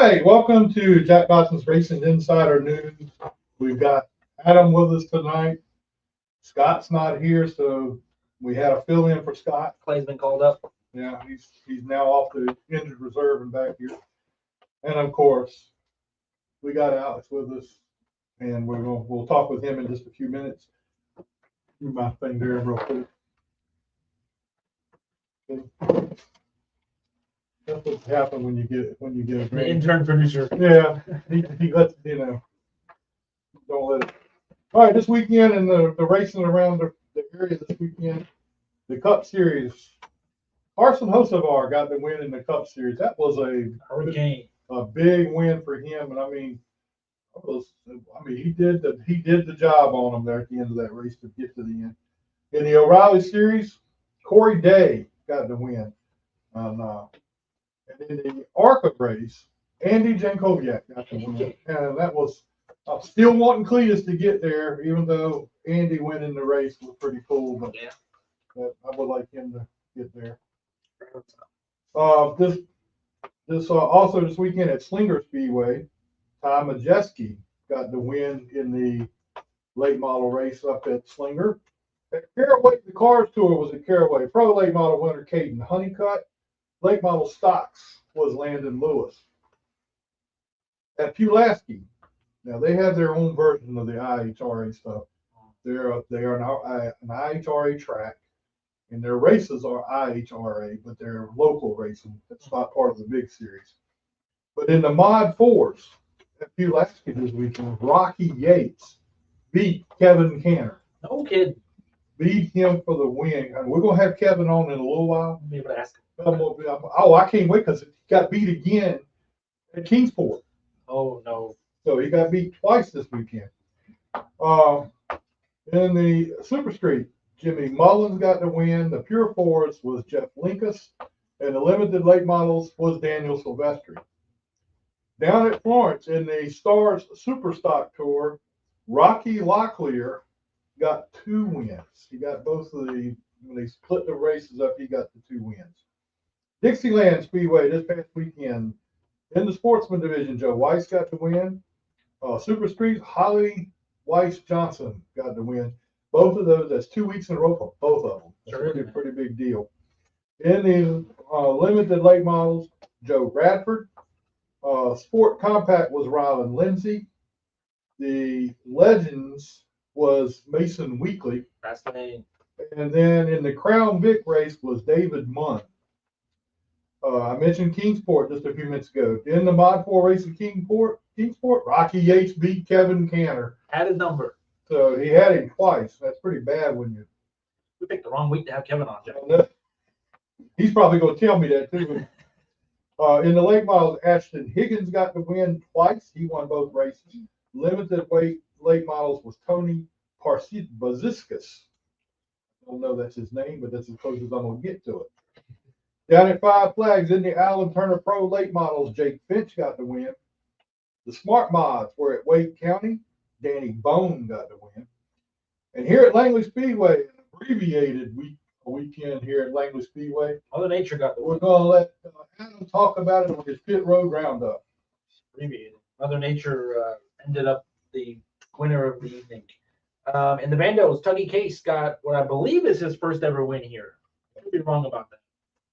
right, welcome to Jack Dodson'S Racing Insider News. We've got Adam with us tonight. Scott's not here, so we had a fill-in for Scott. Clay's been called up. Yeah, he's now off the injured reserve and back here. And of course, we got Alex with us, and we'll talk with him in just a few minutes. Do my thing there real quick. Okay. That's what happens when you get a The great intern producer. Yeah, he lets don't let it. All right, this weekend and the racing around the area this weekend, the Cup Series. Carson Hocevar got the win in the Cup Series. That was a big win for him, and I mean he did the job on him there at the end of that race to get to the end. In the O'Reilly Series, Corey Day got the win. And in the ARCA race, Andy Jankowiak got the win. And that was still wanting Cletus to get there, even though Andy went in the race. Was pretty cool, but yeah, I would like him to get there. Also this weekend at Slinger Speedway, Ty Majeski got the win in the late model race up at Slinger. At Caraway, the Cars Tour was at Caraway. Pro late model winner Caden Honeycutt. Late model stocks was Landon Lewis. At Pulaski, now they have their own version of the IHRA stuff. They are an IHRA track, and their races are IHRA, but they're local racing. It's not part of the big series. But in the Mod 4s at Pulaski this weekend, Rocky Yates beat Kevin Canter. No kid. Beat him for the win. And we're going to have Kevin on in a little while. Be able to ask him. Oh, I can't wait because he got beat again at Kingsport. Oh, no. So he got beat twice this weekend. In the Super Street, Jimmy Mullins got the win. The Pure Fours was Jeff Linkus. And the Limited Late Models was Daniel Silvestri. Down at Florence in the Stars Super Stock Tour, Rocky Locklear got 2 wins. He got both of when they split the races up, he got the 2 wins. Dixieland Speedway this past weekend in the Sportsman Division, Joe Weiss got the win. Super Street, Holly Weiss Johnson got the win. Both of those, that's 2 weeks in a row for both of them. That's a pretty big deal. In the Limited Late Models, Joe Bradford. Sport Compact was Rylan Lindsay. The Legends was Mason Weekly. That's the name. And then in the Crown Vic race was David Munn. I mentioned Kingsport just a few minutes ago. In the Mod 4 race at Kingsport, Rocky Yates beat Kevin Canter. Had his number. So he had him twice. That's pretty bad when you. We picked the wrong week to have Kevin on, Jeff. He's probably going to tell me that too. In the late models, Ashton Higgins got the win twice. He won both races. Limited weight late models was Tony Baziskas. I don't know that's his name, but that's as close as I'm going to get to it. Down at Five Flags in the Allen Turner Pro late models, Jake Finch got the win. The Smart Mods were at Wade County. Danny Bone got the win. And here at Langley Speedway, an abbreviated weekend here at Langley Speedway. Mother Nature got the win. We're going to let Adam talk about it on his pit road roundup. Abbreviated. Mother Nature ended up the winner of the evening. In the Vandos, Tuggy Case got what I believe is his first ever win here. I could be wrong about that.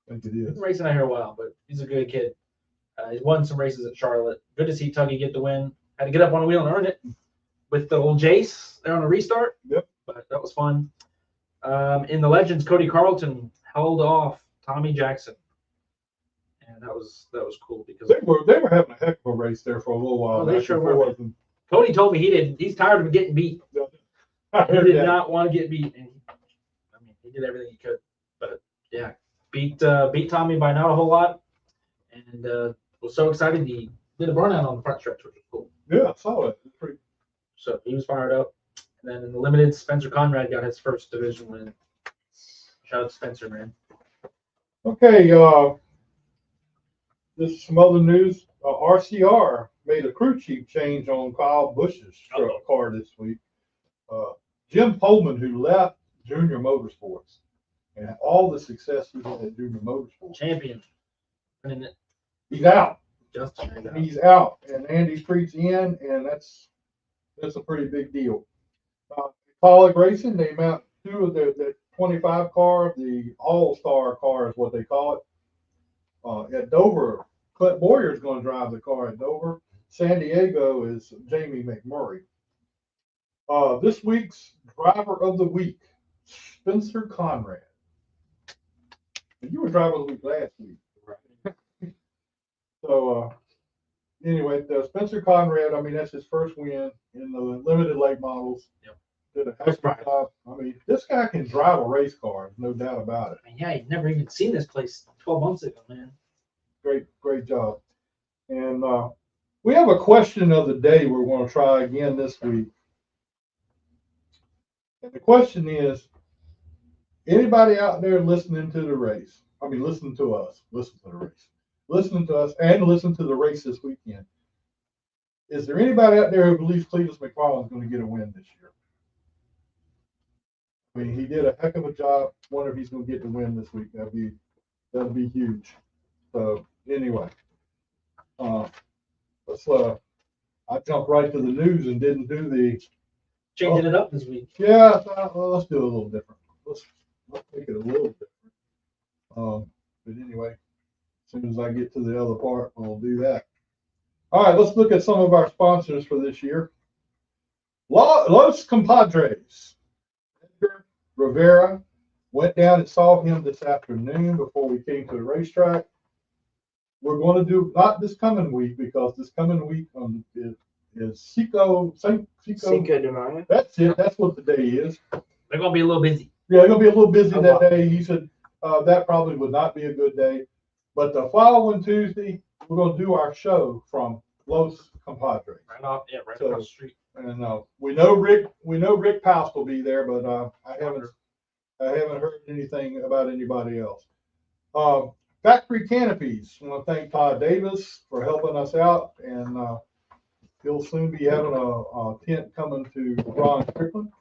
I think it He's is. been racing out here a while, but he's a good kid. He's won some races at Charlotte. Good to see Tuggy get the win. Had to get up on a wheel and earn it with the old Jace there on a restart. Yep. But that was fun. In the Legends, Cody Carlton held off Tommy Jackson. And that was cool because They were having a heck of a race there for a little while. Oh, they sure were. Cody told me he's tired of getting beat. He did not want to get beat, and he did everything he could. But yeah, beat Tommy by not a whole lot, and was so excited he did a burnout on the front stretch, which was cool. Yeah, I saw it. So he was fired up. And then in the limited, Spencer Conrad got his first division win. Shout out to Spencer, man. Okay, this is some other news. RCR made a crew chief change on Kyle Busch's car this week. Jim Pullman, who left Junior Motorsports and all the success he had at Junior Motorsports. Champion. He's out. Justin. He's out, and Andy Street's in, and that's a pretty big deal. KAULIG Racing, they mount two of the 25 car, the all-star car is what they call it. At Dover, Clint Boyer is going to drive the car at Dover. San Diego is Jamie McMurray. This week's driver of the week, Spencer Conrad. You were driver of the week last week. Right. So anyway, Spencer Conrad, I mean, that's his first win in the limited late models. Yep. Did a heck of a job. I mean, this guy can drive a race car, no doubt about it. I mean, yeah, you've never even seen this place 12 months ago, man. Great job. And we have a question of the day we're going to try again this week. And the question is, anybody out there listening to the race? I mean, listening to us, listen to the race. Listening to us and listen to the race this weekend. Is there anybody out there who believes Cletus McFarland is going to get a win this year? I mean, he did a heck of a job. Wonder if he's going to get the win this week. That'd be huge. So anyway, let's. I jumped right to the news and didn't do the changing it up this week. Yeah, well, let's do it a little different. Let's make it a little different. But anyway, as soon as I get to the other part, we'll do that. All right, let's look at some of our sponsors for this year. Los Compadres. Edgar Rivera went down and saw him this afternoon before we came to the racetrack. We're going to do, not this coming week, because this coming week is Cinco de Mayo. That's it. That's what the day is. They're going to be a little busy. Yeah, they're going to be a little busy that day. He said that probably would not be a good day. But the following Tuesday, we're going to do our show from Los Compadres. Right across the street. And we know Rick Paust will be there, but I haven't heard anything about anybody else. Factory Canopies. I want to thank Todd Davis for helping us out, and he'll soon be having a tent coming to Ron Strickland.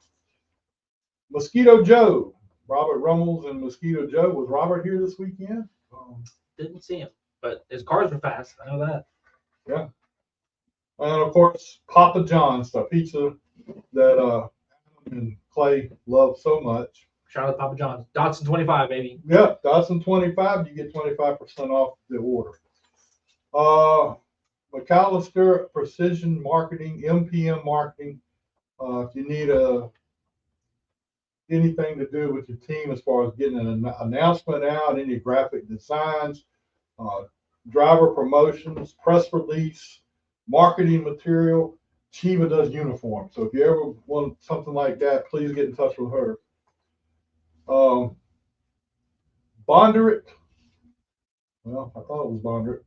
Mosquito Joe, Robert Rummels and Mosquito Joe. Was Robert here this weekend? Didn't see him, but his cars were fast. I know that. Yeah. And of course, Papa John's, the pizza that Adam and Clay love so much. Shout out to Papa John's. Dodson 25, baby. Yeah, Dodson 25, you get 25% off the order. McAllister Precision Marketing, MPM Marketing. If you need anything to do with your team as far as getting an announcement out, any graphic designs, driver promotions, press release, marketing material, Chiva does uniforms. So if you ever want something like that, please get in touch with her. Bondurant. Well, I thought it was Bondurant.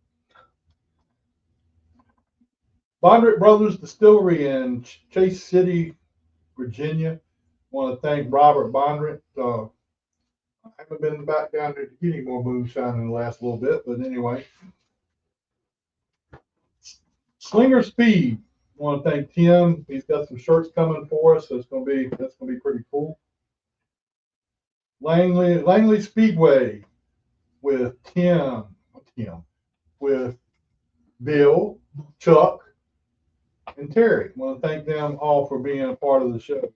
Bondurant Brothers Distillery in Chase City, Virginia. Want to thank Robert Bondurant. I haven't been back down there to get any more moonshine in the last little bit, but anyway. Slinger Speed. Want to thank Tim. He's got some shirts coming for us, so that's gonna be pretty cool. Langley Speedway with with Bill, Chuck, and Terry. I want to thank them all for being a part of the show.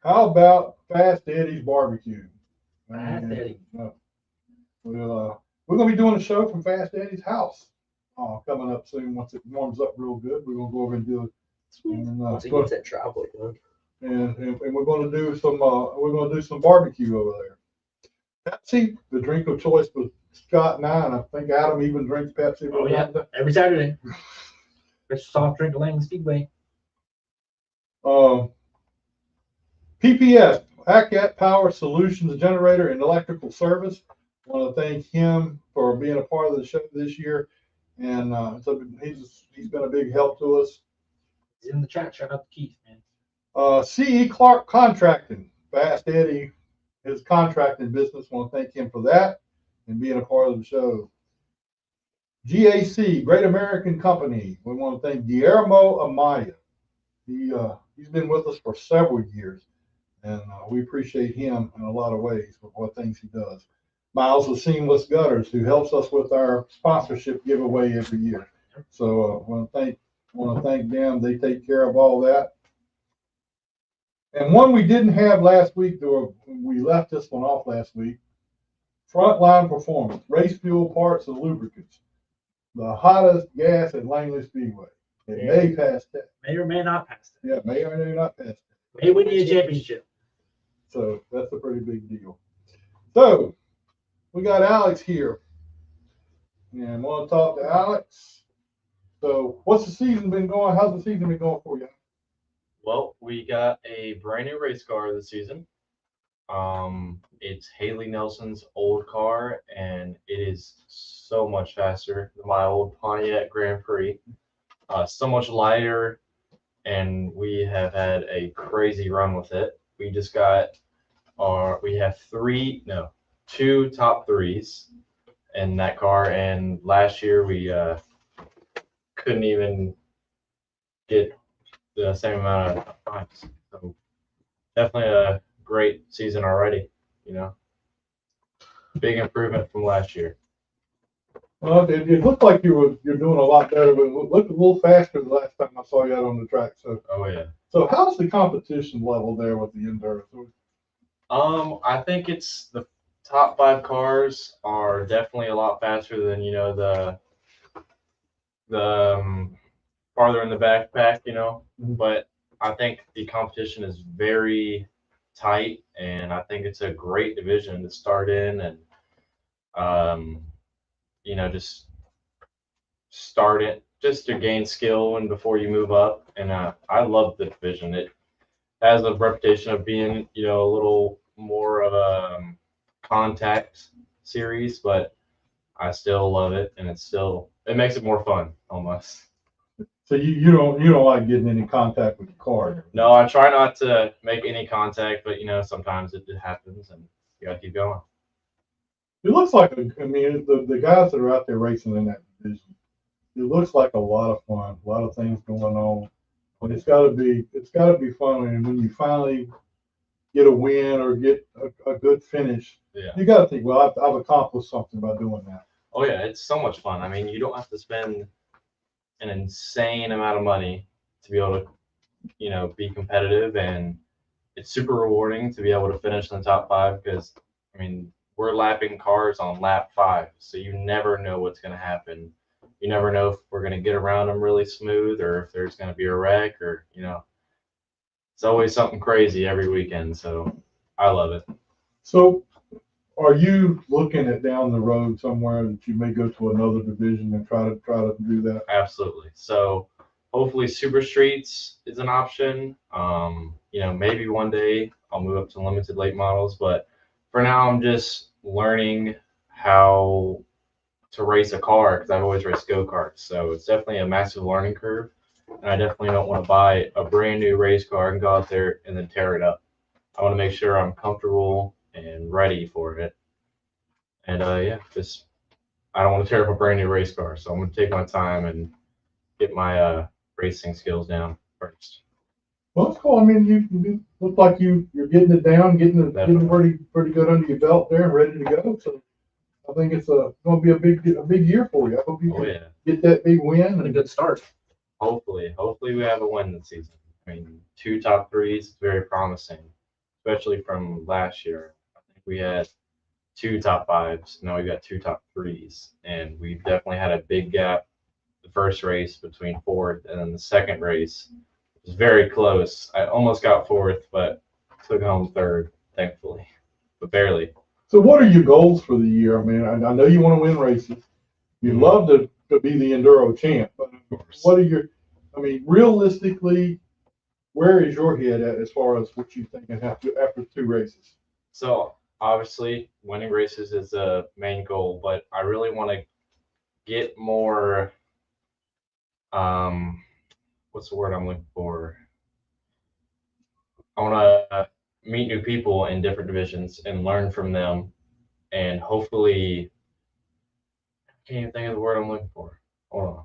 How about Fast Eddie's Barbecue? Fast Eddie. We're going to be doing a show from Fast Eddie's house coming up soon. Once it warms up real good, we're going to go over and do it. Once he gets that driveway done. And we're going to do some barbecue over there. Pepsi, the drink of choice with Scott and I think Adam even drinks Pepsi. Oh yeah, every Saturday. Best soft drink of Langley Speedway. PPS, Hackett Power Solutions Generator and Electrical Service. I want to thank him for being a part of the show this year, and he's been a big help to us. He's in the chat. Shout out to Keith, man. C.E. Clark Contracting, Fast Eddie, his contracting business. I want to thank him for that and being a part of the show. GAC, Great American Company. We want to thank Guillermo Amaya. He's been with us for several years, and we appreciate him in a lot of ways for what things he does. Miles of Seamless Gutters, who helps us with our sponsorship giveaway every year. So want to thank them. They take care of all that. And one we didn't have last week, though we left this one off last week. Frontline Performance, race fuel parts and lubricants. The hottest gas at Langley Speedway. It may pass that. May or may not pass it. Yeah, may or may not pass that. May win you a championship. So that's a pretty big deal. So we got Alex here. And I want to talk to Alex. So what's the season been going? How's the season been going for you? Well, we got a brand new race car this season. It's Haley Nelson's old car, and it is so much faster than my old Pontiac Grand Prix. So much lighter, and we have had a crazy run with it. We just got we have two top threes in that car, and last year we couldn't even get the same amount of times. So definitely a great season already, you know. Big improvement from last year. Well, it looked like you're doing a lot better, but it looked a little faster the last time I saw you out on the track. So Oh yeah. So how's the competition level there with the Enduro? I think it's the top 5 cars are definitely a lot faster than, you know, the farther in the backpack, you know. But I think the competition is very tight, and I think it's a great division to start in, and you know, just start it just to gain skill and before you move up. And I love the division. It has a reputation of being, you know, a little more of a contact series, but I still love it, and it makes it more fun almost. So you don't like getting any contact with the car? No, I try not to make any contact, but you know, sometimes it happens, and you gotta keep going. It looks like the guys that are out there racing in that division, it looks like a lot of fun, a lot of things going on. But it's got to be fun, and when you finally get a win or get a good finish, Yeah. You got to think, well, I've accomplished something by doing that. Oh yeah, it's so much fun. I mean, you don't have to spend an insane amount of money to be able to, you know, be competitive, and it's super rewarding to be able to finish in the top 5 because, I mean, we're lapping cars on lap 5, so you never know what's going to happen. You never know if we're going to get around them really smooth or if there's going to be a wreck, or, you know, it's always something crazy every weekend. So I love it. So are you looking at down the road somewhere that you may go to another division and try to do that? Absolutely. So hopefully Super Streets is an option. You know, maybe one day I'll move up to limited late models, but for now I'm just learning how to race a car because I've always raced go-karts. So it's definitely a massive learning curve, and I definitely don't want to buy a brand new race car and go out there and then tear it up. I want to make sure I'm comfortable and ready for it. And yeah, I don't want to tear up a brand new race car, so I'm going to take my time and get my racing skills down first. Well, it's cool. I mean, you look like you're getting it down, getting pretty good under your belt there and ready to go. So I think it's going to be a big year for you. I hope you can get that big win And a good start. Hopefully we have a win this season. I mean, 2 top 3s is very promising, especially from last year. I think we had 2 top 5s. Now we've got 2 top 3s, and we've definitely had a big gap. The first race between 4th, and then the second race was very close. I almost got 4th, but took home 3rd, thankfully, but barely. So what are your goals for the year? I mean, I know you want to win races. You'd love to be the Enduro champ, but what are realistically, where is your head at as far as what you think after 2 races? So obviously winning races is a main goal, but I really want to get more, what's the word I'm looking for? I want to meet new people in different divisions and learn from them, and hopefully, I can't even think of the word I'm looking for. Hold on.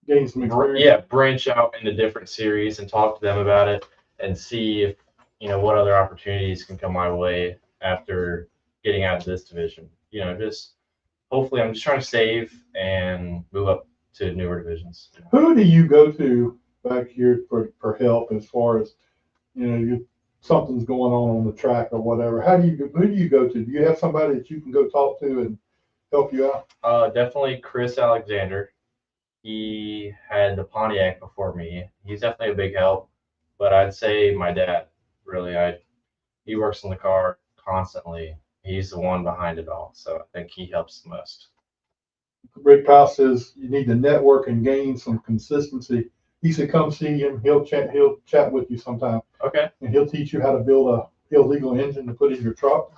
Gain some experience. Yeah, branch out into different series and talk to them about it and see if, you know, what other opportunities can come my way after getting out of this division. You know, just hopefully I'm just trying to save and move up to newer divisions. Who do you go to back here for help as far as, you know, something's going on the track or whatever? Who do you go to? Do you have somebody that you can go talk to and help you out? Definitely Chris Alexander. He had the Pontiac before me. He's definitely a big help, but I'd say my dad, really. He works on the car constantly. He's the one behind it all, so I think he helps the most. Rick Powell says you need to network and gain some consistency. He said, come see him. He'll chat with you sometime. Okay. And he'll teach you how to build a illegal engine to put in your truck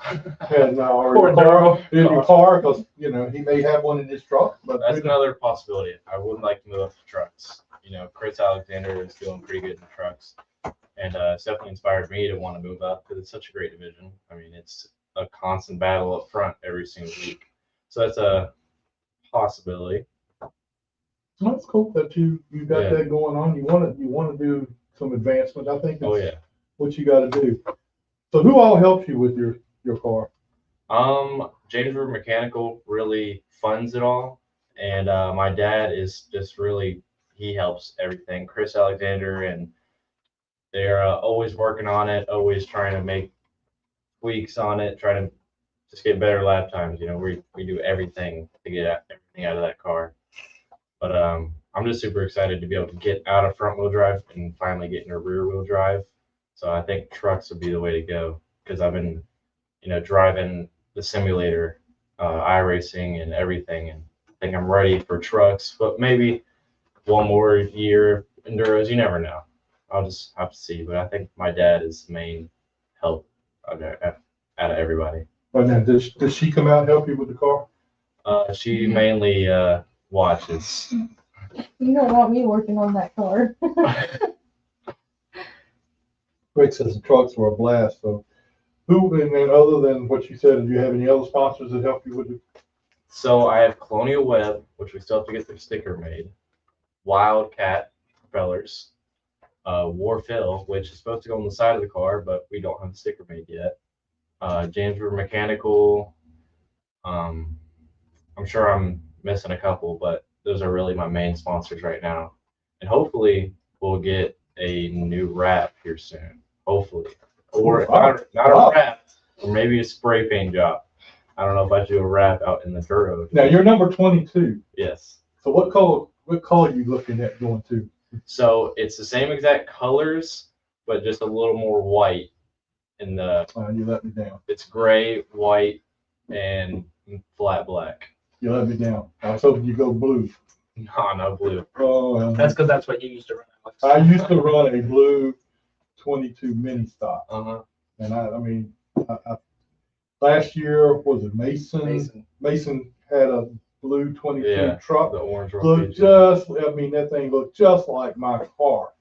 and or Or your car, because you know he may have one in his truck. But that's another possibility. I would like to move up to trucks. You know, Chris Alexander is doing pretty good in trucks, and it's definitely inspired me to want to move up because it's such a great division. I mean, it's a constant battle up front every single week, so that's a possibility. That's cool that you got that going on. You want to do some advancement. I think it's what you got to do. So who all helps you with your car? James River Mechanical really funds it all, and my dad is just really, he helps everything. Chris Alexander, and they're always working on it, always trying to make tweaks on it, trying to just get better lap times. You know, we do everything to get everything out of that car. But I'm just super excited to be able to get out of front wheel drive and finally get into rear wheel drive. So I think trucks would be the way to go, because I've been, you know, driving the simulator, iRacing and everything, and I think I'm ready for trucks. But maybe one more year enduros, you never know. I'll just have to see. But I think my dad is the main help out of everybody. But now, does she come out and help you with the car? She mainly watches. You don't want me working on that car. Rick says the trucks were a blast. So who, and then other than what you said, do you have any other sponsors that help you with it? So I have Colonial Web, which we still have to get their sticker made. Wildcat propellers. Warfill, which is supposed to go on the side of the car, but we don't have the sticker made yet. James River Mechanical. I'm sure I'm missing a couple, but those are really my main sponsors right now. And hopefully we'll get a new wrap here soon. Hopefully. Or if not a wrap, or maybe a spray paint job. I don't know if I do a wrap out in the Enduro. Now you're number 22. Yes. So what color are you looking at going to? So it's the same exact colors, but just a little more white in the. You let me down. It's gray, white, and flat black. You let me down. I was hoping you go blue. No blue. Oh, That's because that's what you used to run. I used to run a blue 22 mini stock. Uh-huh. And I mean, last year, was it Mason? Mason had a blue 22 truck. The orange one. That thing looked just like my car.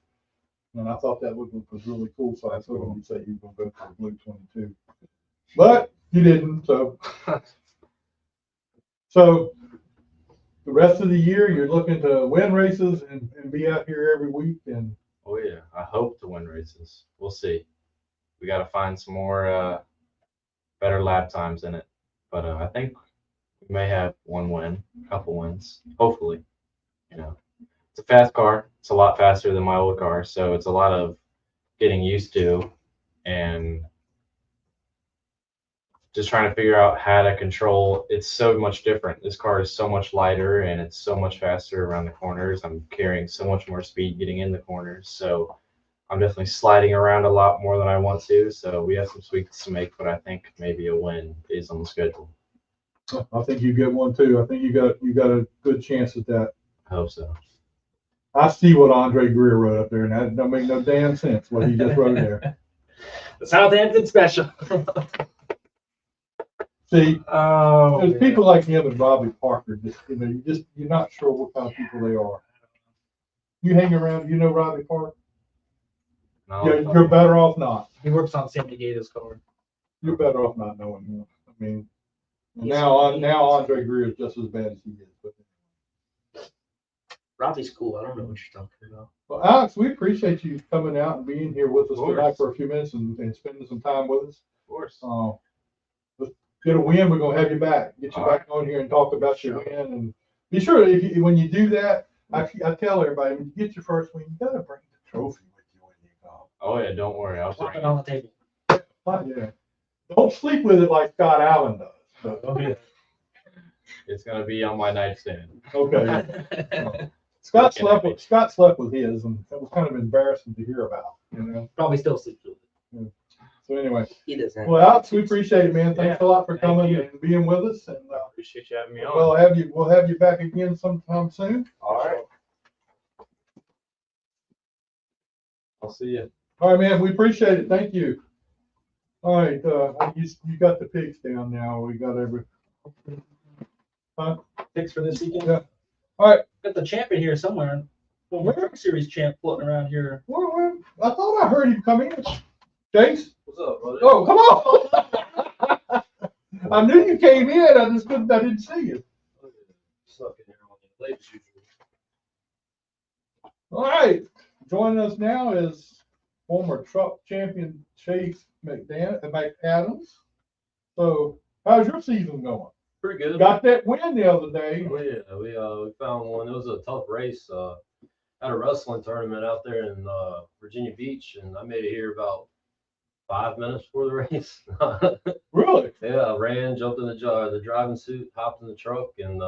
And I thought that was really cool. So I told him, you say you were going to go for the blue 22. But you didn't. So the rest of the year, you're looking to win races and be out here every week. And oh yeah, I hope to win races. We'll see. We got to find some more better lap times in it. But I think we may have one win, a couple wins, hopefully. You know, it's a fast car. It's a lot faster than my old car, so it's a lot of getting used to and just trying to figure out how to control. It's so much different. This car is so much lighter and it's so much faster around the corners. I'm carrying so much more speed getting in the corners, so I'm definitely sliding around a lot more than I want to. So we have some tweaks to make, but I think maybe a win is on the schedule. I think you get one too. I think you got a good chance at that. I hope so. I see what Andre Greer wrote up there, and that don't make no damn sense what he just wrote there. The Southampton special. See, there's people like him and Robbie Parker. Just you're not sure what kind of people they are. You hang around, you know Robbie Parker. No, You're better off not. He works on Sammy Gato's car. You're better off not knowing him. I mean, now Andre Greer is just as bad as he is. But Robbie's cool. I don't know what you're talking about. well, Alex, we appreciate you coming out and being here with us tonight for a few minutes and spending some time with us. Of course. get a win, we're gonna have you back. Get you back on here and talk about your win. And be sure if you, when you do that, I tell everybody when you get your first win, you gotta bring the trophy with you when you go. Oh yeah, don't worry. I'll Put bring it on the table. Yeah. Don't sleep with it like Scott Allen does. So, It's gonna be on my nightstand. okay. Scott slept with his, and that was kind of embarrassing to hear about. You know. Probably still sleeps with it. So anyway, He doesn't. well, Alex, we appreciate it, man. Thanks a lot for thank coming you. and being with us. And Appreciate you having me on. we'll have you back again sometime soon. All right. I'll see you. All right, man. We appreciate it. Thank you. All right, you got the pigs down now. We got every. Huh? Picks for this weekend. Yeah. All right. Got the champion here somewhere. Well, Where? Truck Series champ floating around here. Where? I thought I heard him come in. Chase. What's up, brother? Oh, come on. I knew you came in. I didn't see you. Stuck in here on the late as usual. All right. Joining us now is former truck champion Chase McAdams. So, how's your season going? Pretty good. Got that win the other day. Oh, yeah, we found one. It was a tough race. Had a wrestling tournament out there in Virginia Beach, and I made it here about 5 minutes before the race. Really? Yeah, I ran, jumped in the driving suit, hopped in the truck, and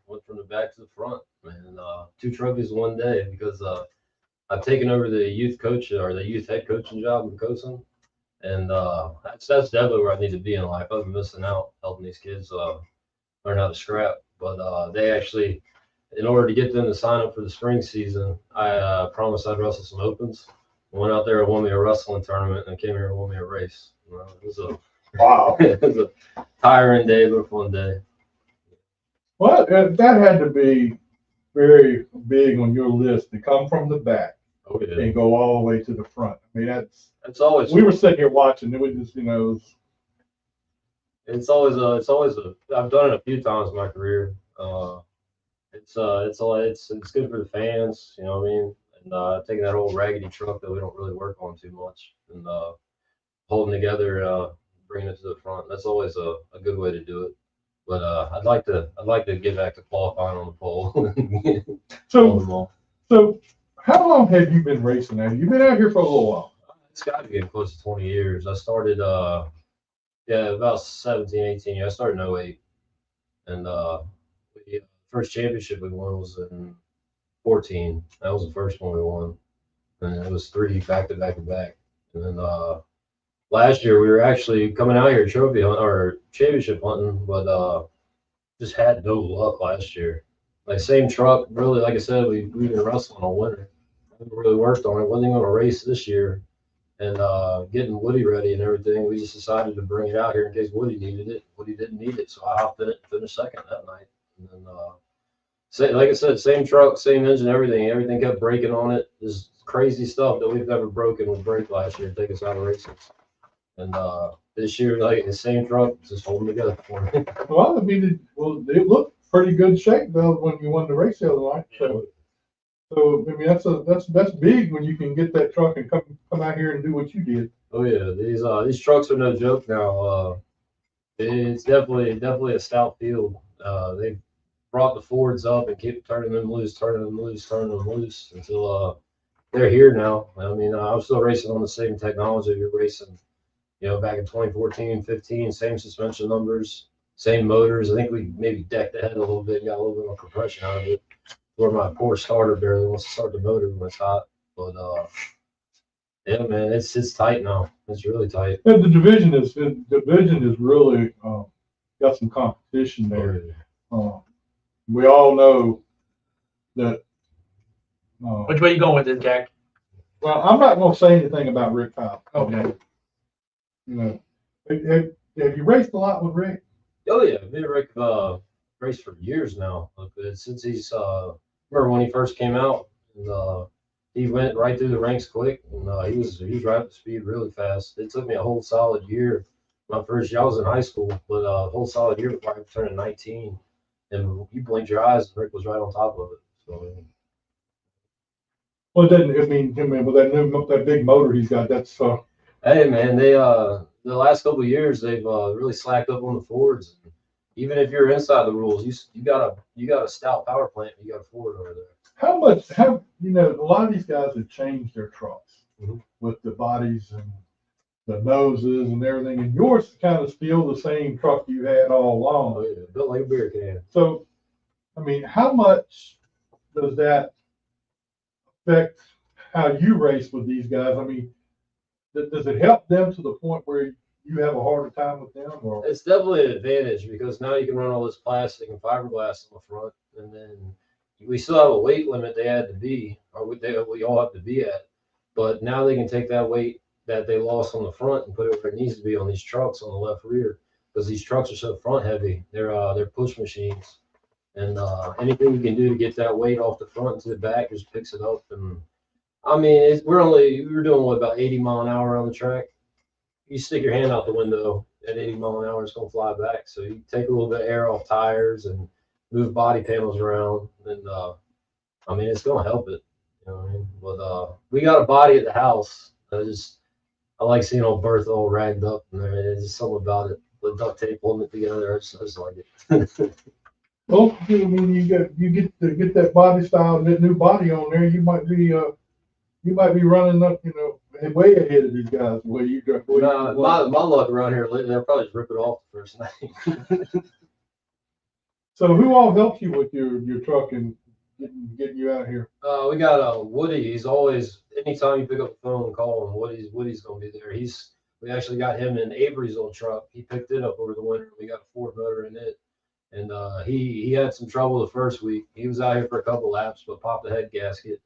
went from the back to the front. And 2 trophies in one day because I've taken over the youth coach or the youth head coaching job in Cosin. And that's definitely where I need to be in life. I've been missing out helping these kids learn how to scrap. But they actually, in order to get them to sign up for the spring season, I promised I'd wrestle some opens. Went out there and won me a wrestling tournament, and came here and won me a race. It was a Wow. it was a tiring day, but a fun day. Well, that had to be very big on your list to come from the back Oh yeah, and go all the way to the front. I mean, it's always we were sitting here watching. It was just, you know, it's always I've done it a few times in my career. It's good for the fans, you know what I mean? And taking that old raggedy truck that we don't really work on too much and holding together, bringing it to the front. That's always a good way to do it. But I'd like to get back to qualifying on the pole. So how long have you been racing now? You've been out here for a little while. It's got to be getting close to 20 years. I started about 17, 18 years. I started in 08. And the first championship we won was in 14. That was the first one we won. And it was 3 back-to-back to back. And then last year we were actually coming out here trophy hunt or championship hunting, but just had no luck last year. Like same truck, really, like I said, we've been wrestling all winter. Haven't really worked on it. Wasn't even gonna race this year. And getting Woody ready and everything, we just decided to bring it out here in case Woody needed it. Woody didn't need it, so I hopped in it and finished second that night. And then, like I said, same truck, same engine, everything. Everything kept breaking on it. This crazy stuff that we've never broken would break last year and take us out of racing. And this year, like the same truck, just holding together for me. Well, I mean, it looked pretty good shape though when you won the race the other night. So I mean, that's big when you can get that truck and come out here and do what you did. Oh yeah, these trucks are no joke now. It's definitely a stout field. They've brought the Fords up and keep turning them loose until they're here now. I mean, I'm still racing on the same technology you're racing, you know, back in 2014, 15, same suspension numbers, same motors. I think we maybe decked the head a little bit, got a little bit more compression out of it. Where my poor starter barely wants to start the motor when it's hot. But yeah, man, it's tight now. It's really tight. And the division is really got some competition there. We all know that. Which way you going with this, Jack? Well, I'm not going to say anything about Rick Powell. Okay. You know, have you raced a lot with Rick? Oh yeah, me and Rick raced for years now. Since he's remember when he first came out, and he went right through the ranks quick, and he was driving speed really fast. It took me a whole solid year. My first year, I was in high school, but a whole solid year before I turned 19. And you blinked your eyes, and Rick was right on top of it. So. Well, it doesn't. I mean, with that big motor he's got, that's. Hey man, the the last couple of years they've really slacked up on the Fords. Even if you're inside the rules, you got a stout power plant. You got a Ford over there. How you know, a lot of these guys have changed their trucks with the bodies and the noses and everything, and yours kind of still the same truck you had all along. Oh yeah, built like a beer can. So, I mean, how much does that affect how you race with these guys? I mean, does it help them to the point where you have a harder time with them? Or? It's definitely an advantage because now you can run all this plastic and fiberglass on the front, and then we still have a weight limit they had to be, or we all have to be at. But now they can take that weight that they lost on the front and put it where it needs to be on these trucks on the left rear, because these trucks are so front heavy. They're push machines, and anything you can do to get that weight off the front to the back just picks it up. And I mean, we're doing what, about 80 mile an hour on the track. You stick your hand out the window at 80 mile an hour, it's gonna fly back. So you take a little bit of air off tires and move body panels around, and I mean, it's gonna help it. You know what I mean? But we got a body at the house. I like seeing old Bertha all ragged up in there. There's just something about it. With duct tape holding it together, I just like it. Well, I mean, you get to get that body style and that new body on there. You might be running up, you know, way ahead of these guys. The way you drive. My luck around here, they'll probably just rip it off the first night. So who all helps you with your truck and getting you out of here? We got Woody. He's always, anytime you pick up the phone and call him, Woody's gonna be there. We actually got him in Avery's old truck. He picked it up over the winter. We got a Ford motor in it, and he had some trouble the first week. He was out here for a couple laps, but popped the head gasket.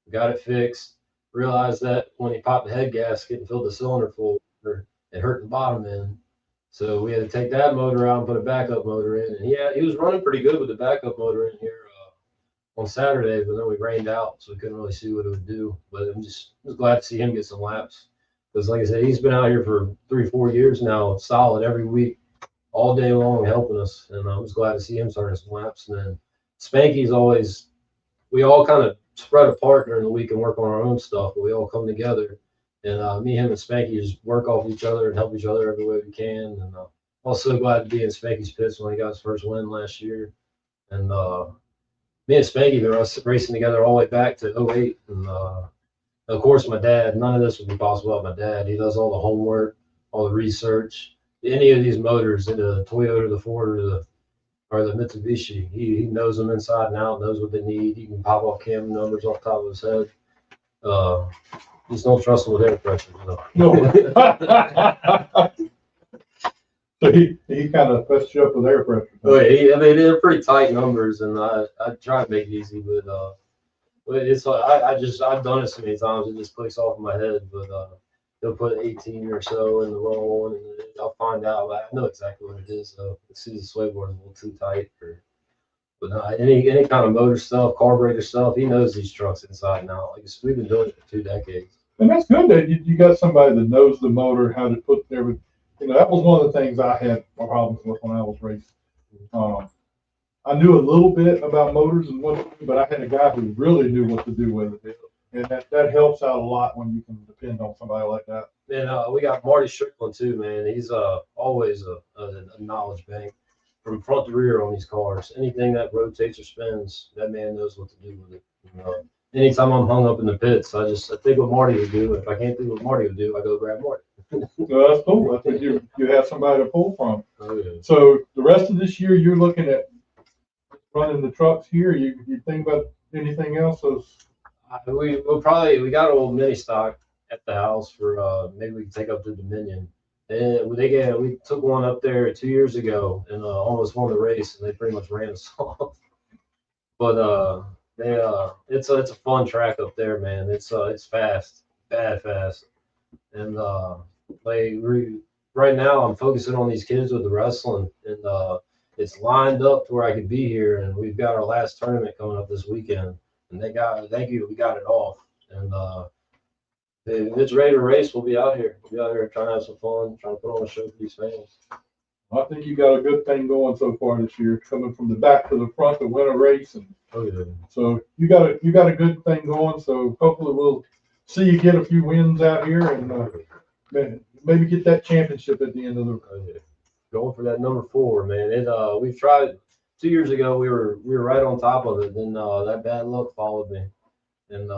We got it fixed. Realized that when he popped the head gasket and filled the cylinder full, it hurt the bottom end. So we had to take that motor out and put a backup motor in. And he was running pretty good with the backup motor in here on Saturday, but then we rained out, so we couldn't really see what it would do. But I was glad to see him get some laps. Because like I said, he's been out here for 3-4 years now, solid every week, all day long, helping us. And I was glad to see him starting some laps. And then Spanky's always, we all kind of spread apart during the week and work on our own stuff, but we all come together. And me, him, and Spanky just work off each other and help each other every way we can. And also glad to be in Spanky's pits when he got his first win last year. And me and Spanky been racing together all the way back to 08. And of course, my dad, none of this would be possible without my dad. He does all the homework, all the research. Any of these motors, the Toyota, the Ford, or the Mitsubishi, he knows them inside and out, knows what they need. He can pop off cam numbers off the top of his head. Just don't trust him with air pressure. No. So he kind of messed you up with air pressure. I mean, they're pretty tight numbers, and I try to make it easy, but it's I've done it so many times it just clicks off in my head. But they'll put 18 or so in the wrong one, and I'll find out. I know exactly what it is. So as soon as the sway board is a little too tight, but any kind of motor stuff, carburetor stuff, he knows these trucks inside and out. Like we've been doing it for 2 decades. And that's good that you got somebody that knows the motor, how to put everything. You know, that was one of the things I had problems with when I was racing. I knew a little bit about motors and what, but I had a guy who really knew what to do with it, and that helps out a lot when you can depend on somebody like that. And we got Marty Strickland too, man. He's always a knowledge bank from front to rear on these cars. Anything that rotates or spins, that man knows what to do with it. Anytime I'm hung up in the pits, I think what Marty would do. If I can't think what Marty would do, I go grab Marty. Well, that's cool. I think you have somebody to pull from. Oh, yeah. So the rest of this year, you're looking at running the trucks here. You think about anything else? We got an old mini stock at the house for maybe we can take up to Dominion. And we took one up there 2 years ago and almost won the race, and they pretty much ran us off. But it's a fun track up there, man. It's fast, bad fast, and right now I'm focusing on these kids with the wrestling, and it's lined up to where I could be here, and we've got our last tournament coming up this weekend, and we got it off, and if it's ready to race, we'll be out here. We'll be out here trying to have some fun, trying to put on a show for these fans. I think you got a good thing going so far this year, coming from the back to the front to win a race, and so you got a good thing going. So hopefully we'll see you get a few wins out here, and maybe get that championship at the end of the. Going for that number 4, man. We've tried 2 years ago. We were right on top of it. Then that bad luck followed me, and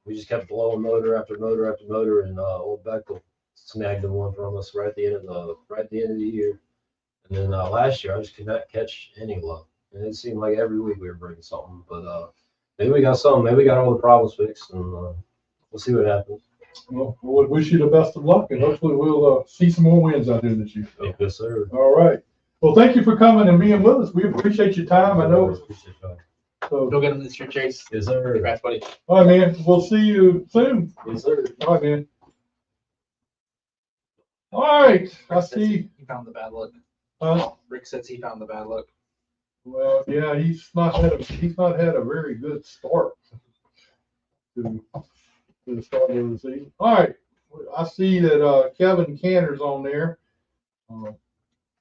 we just kept blowing motor after motor after motor. And old Bechtel snagged the one from us right at the end of the year. And then last year I just could not catch any luck, and it seemed like every week we were bringing something. But maybe we got something. Maybe we got all the problems fixed, and we'll see what happens. Well, we wish you the best of luck, and hopefully we'll see some more wins out there this year. Yes, sir. All right. Well, thank you for coming and being with us. We appreciate your time. I know. So, Go get him this year, Chase. Yes, sir. Congrats, buddy. all right, man. We'll see you soon. Yes, sir. All right, man. All right. I see. He found the bad luck. Rick says he found the bad luck. Well, yeah, he's not had a very good start to the start of the season. All right, I see that Kevin Canter's on there, so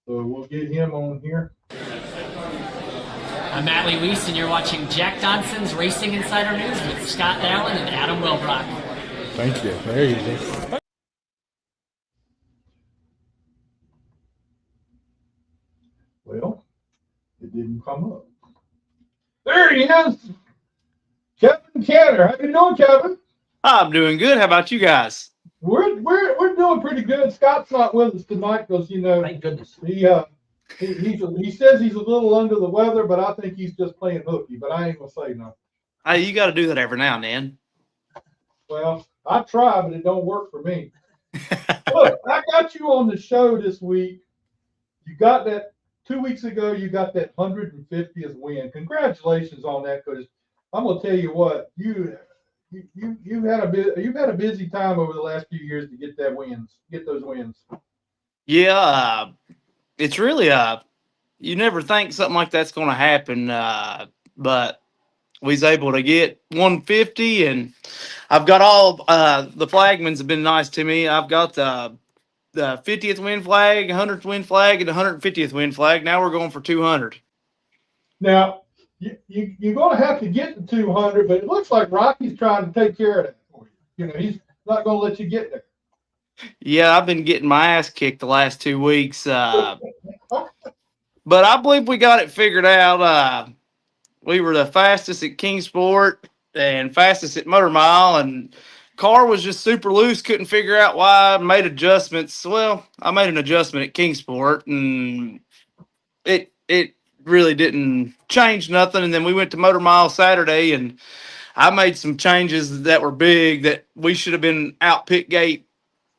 we'll get him on here. I'm Matt Lee Weiss, and you're watching Jack Dodson'S Racing Insider News with Scott Allen and Adam Wilbrock. Thank you. There you go. Well, it didn't come up. There he is, Kevin Canter. How you doing, Kevin? I'm doing good. How about you guys? We're doing pretty good. Scott's not with us tonight because Thank goodness. he says he's a little under the weather, but I think he's just playing hooky. But I ain't gonna say nothing. Hey, you got to do that every now and then. Well, I try, but it don't work for me. Look, I got you on the show this week. You got that 2 weeks ago. You got that 150th win. Congratulations on that, because I'm gonna tell you what, you've had a busy time over the last few years to get those wins. Yeah, it's really you never think something like that's going to happen, but we was able to get 150, and I've got all the flagmans have been nice to me. I've got the 50th win flag, 100th win flag, and the 150th win flag. Now we're going for 200. Now you're going to have to get to 200, but it looks like Rocky's trying to take care of that for you. You know, he's not going to let you get there. Yeah, I've been getting my ass kicked the last 2 weeks, but I believe we got it figured out. We were the fastest at Kingsport and fastest at Motor Mile, and car was just super loose. Couldn't figure out why. Made adjustments. Well, I made an adjustment at Kingsport, and it really didn't change nothing. And then we went to Motor Mile Saturday, and I made some changes that were big that we should have been out pit gate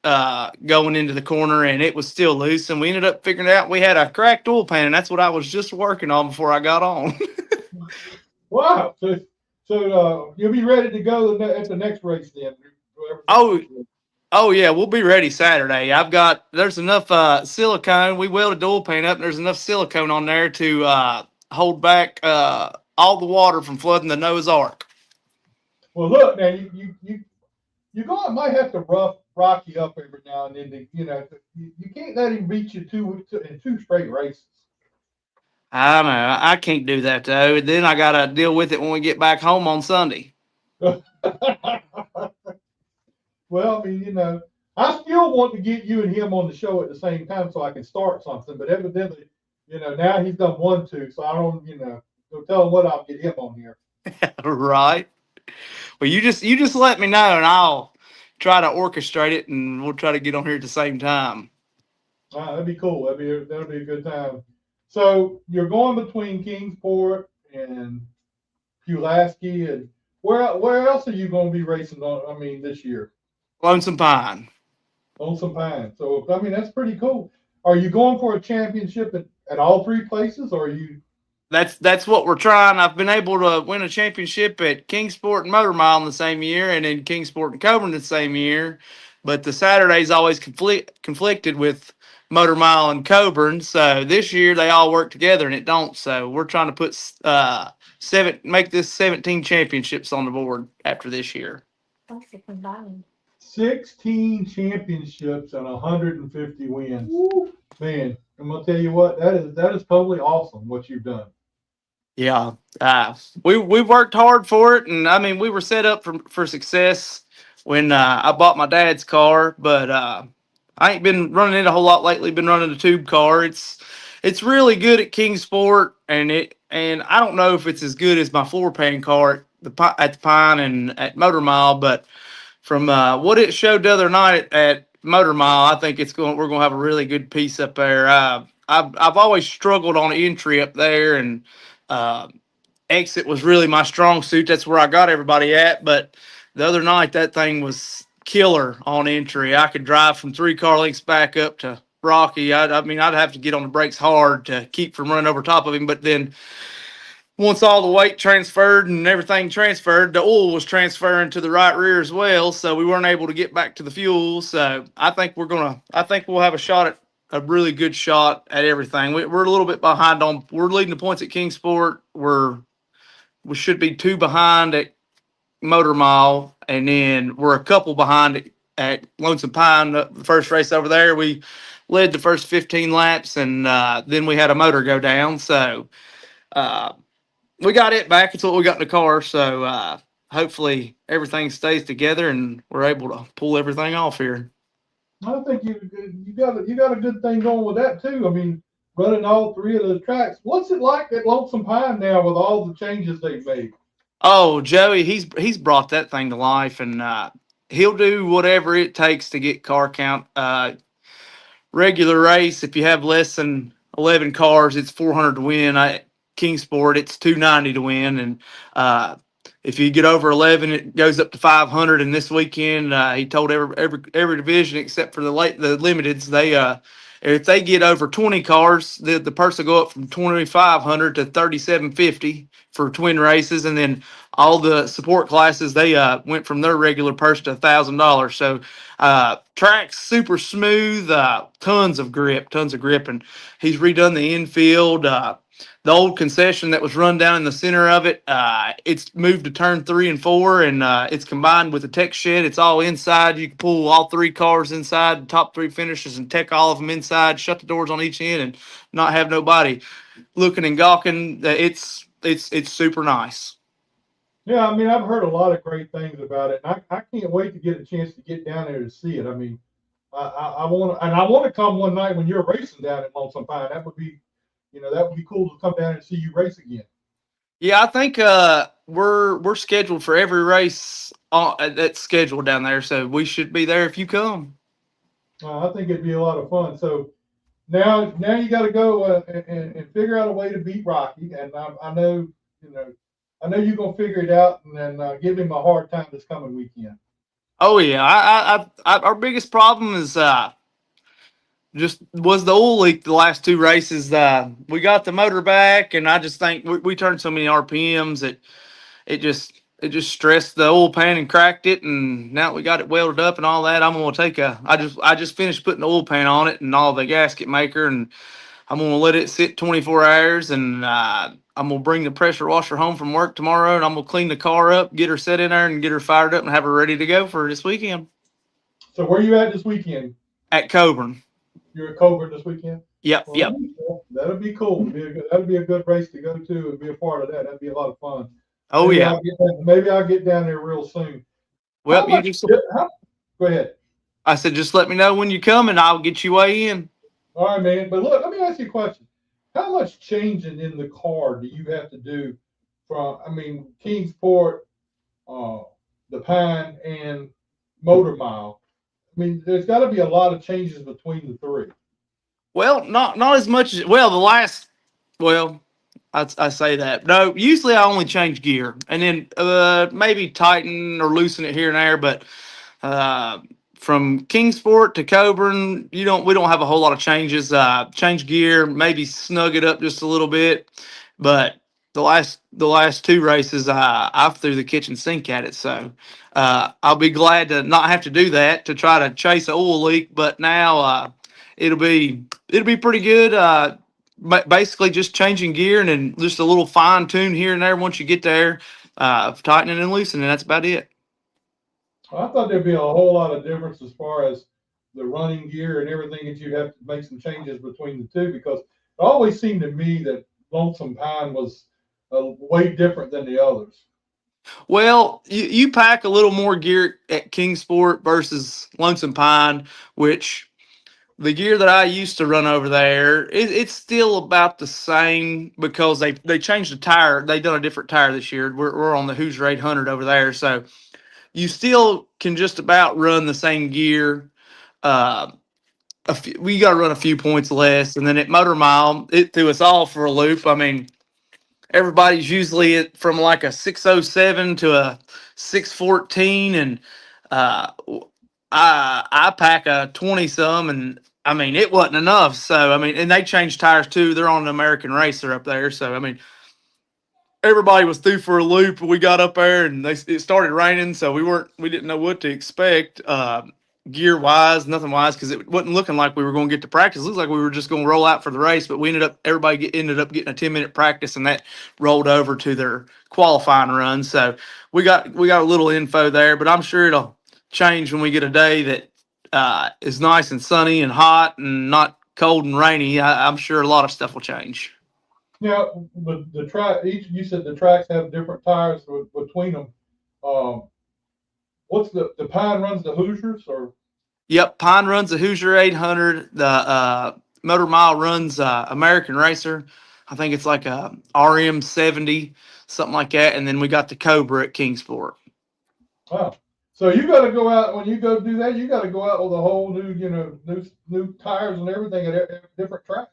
going into the corner, and it was still loose. And we ended up figuring out we had a cracked oil pan, and that's what I was just working on before I got on. Wow. So you'll be ready to go at the next race then. Oh yeah, we'll be ready Saturday. There's enough silicone. We welded the oil pan up, and there's enough silicone on there to hold back all the water from flooding the Noah's Ark. Well, look, now you might have to rough Rocky up every now and then. You can't let him beat you in 2 straight races. I know. I can't do that though. Then I gotta deal with it when we get back home on Sunday. Well, I mean, I still want to get you and him on the show at the same time so I can start something. But evidently, now he's done 1-2, so I don't, go tell him what I'll get him on here. Right. Well, you just let me know, and I'll try to orchestrate it, and we'll try to get on here at the same time. That'd be cool. That'd be a good time. So you're going between Kingsport and Pulaski, and where else are you going to be racing on? I mean, this year. Lonesome Pine. Lonesome Pine. So I mean, that's pretty cool. Are you going for a championship at all 3 places, or are you? That's what we're trying. I've been able to win a championship at Kingsport and Motor Mile in the same year, and in Kingsport and Coburn the same year. But the Saturdays always conflicted with Motor Mile and Coburn. So this year they all work together, and it don't. So we're trying to put make this 17 championships on the board after this year. That's a combined. 16 championships and 150 wins. Woo. Man, I'm gonna tell you what, that is totally awesome what you've done. Yeah, we worked hard for it, and I mean we were set up for success when I bought my dad's car. But I ain't been running it a whole lot lately. Been running the tube car. It's really good at Kingsport, and I don't know if it's as good as my floor pan car at the Pine and at Motor Mile, but from what it showed the other night at Motor Mile, I think we're going to have a really good piece up there. I've always struggled on entry up there, and uh, exit was really my strong suit. That's where I got everybody at. But the other night, that thing was killer on entry. I could drive from 3 car lengths back up to Rocky. I mean, I'd have to get on the brakes hard to keep from running over top of him. But then once all the weight transferred and everything transferred, the oil was transferring to the right rear as well. So we weren't able to get back to the fuel. So I think we'll have a really good shot at everything. We're a little bit behind we're leading the points at Kingsport. We should be 2 behind at Motor Mile, and then we're a couple behind at Lonesome Pine. The first race over there, we led the first 15 laps, and then we had a motor go down. So we got it back. It's what we got in the car. So hopefully everything stays together and we're able to pull everything off here. I think you got a good thing going with that too. I mean, running all 3 of the tracks. What's it like at Lonesome Pine now with all the changes they've made? Oh, Joey, he's brought that thing to life, and he'll do whatever it takes to get car count. Regular race, if you have less than 11 cars, it's 400 to win. Kingsport, it's 290 to win, and if you get over 11, it goes up to 500. And this weekend, he told every division except for the limiteds, if they get over 20 cars, the purse will go up from 2,500 to 3,750 for twin races, and then all the support classes they went from their regular purse to $1,000. So track's super smooth, tons of grip, and he's redone the infield. The old concession that was run down in the center of it, it's moved to turn 3 and 4, and it's combined with the tech shed. It's all inside. You can pull all 3 cars inside, the top 3 finishers, and tech all of them inside, shut the doors on each end, and not have nobody looking and gawking. It's super nice. Yeah, I mean, I've heard a lot of great things about it, and I can't wait to get a chance to get down there to see it. I mean, I want to come one night when you're racing down at Lonesome Pine. That would be cool to come down and see you race again. Yeah, I think we're scheduled for every race that's scheduled down there, so we should be there if you come. I think it'd be a lot of fun. So now you got to go and figure out a way to beat Rocky, and I know you're gonna figure it out, and then give him a hard time this coming weekend. Oh yeah, our biggest problem is just was the oil leak the last 2 races. We got the motor back, and I just think we turned so many RPMs that it just stressed the oil pan and cracked it. And now we got it welded up and all that. I'm gonna take I just finished putting the oil pan on it and all the gasket maker, and I'm gonna let it sit 24 hours, and I'm gonna bring the pressure washer home from work tomorrow, and I'm gonna clean the car up, get her set in there, and get her fired up, and have her ready to go for this weekend. So where you at this weekend? At Coburn. You're at Coburn this weekend? Yep, Well, yep. That'll be cool. That'll be a good race to go to and be a part of that. That'd be a lot of fun. Oh maybe yeah. Maybe I'll get down there real soon. Well, Go ahead. I said, just let me know when you come, and I'll get you way in. All right, man. But look, let me ask you a question. How much changing in the car do you have to do from, Kingsport, the Pine, and Motor Mile? I mean, there's got to be a lot of changes between the 3. Well, not as much as I say that. No, usually I only change gear, and then maybe tighten or loosen it here and there. But from Kingsport to Coburn, we don't have a whole lot of changes. Change gear, maybe snug it up just a little bit. But the last 2 races, I threw the kitchen sink at it. So I'll be glad to not have to do that to try to chase an oil leak. But now it'll be pretty good. Basically just changing gear and then just a little fine tune here and there once you get there, tightening and loosening. That's about it. I thought there'd be a whole lot of difference as far as the running gear and everything, that you'd have to make some changes between the 2, because it always seemed to me that Lonesome Pine was way different than the others. Well, you pack a little more gear at Kingsport versus Lonesome Pine, which the gear that I used to run over there, it's still about the same because they changed the tire. They done a different tire this year. We're on the Hoosier 800 over there, so you still can just about run the same gear. Uh, we got to run a few points less, and then at Motor Mile, it threw us all for a loop. I mean, everybody's usually from like a 607 to a 614, and I pack a 20 some, and I mean it wasn't enough. So I mean, and they changed tires too. They're on an American Racer up there, so I mean everybody was through for a loop. We got up there and it started raining, so we didn't know what to expect, gear wise, nothing wise, because it wasn't looking like we were going to get to practice. It looked like we were just going to roll out for the race, but everybody ended up getting a 10-minute practice, and that rolled over to their qualifying run. So we got a little info there, but I'm sure it'll change when we get a day that is nice and sunny and hot and not cold and rainy. I'm sure a lot of stuff will change. Now, the track, you said the tracks have different tires between them. What's the Pine runs the Hoosiers, or? Yep, Pine runs the Hoosier 800. The Motor Mile runs American Racer. I think it's like a RM 70, something like that. And then we got the Cobra at Kingsport. Wow. So you got to go out when you go do that. You got to go out with a whole new, new tires and everything at every different track.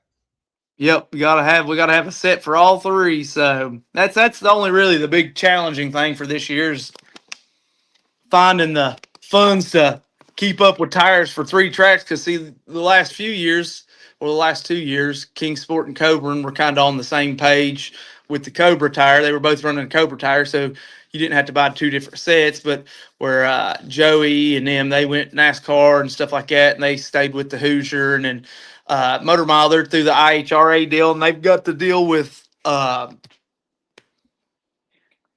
Yep, we gotta have a set for all three. So that's the only really the big challenging thing for this year is finding the funds to keep up with tires for three tracks. Because see, the last 2 years, Kingsport and Coburn were kind of on the same page with the Cobra tire. They were both running a Cobra tire, so you didn't have to buy two different sets. But where Joey and them, they went NASCAR and stuff like that, and they stayed with the Hoosier. And then Motor Mile, they're through the IHRA deal, and they've got to deal with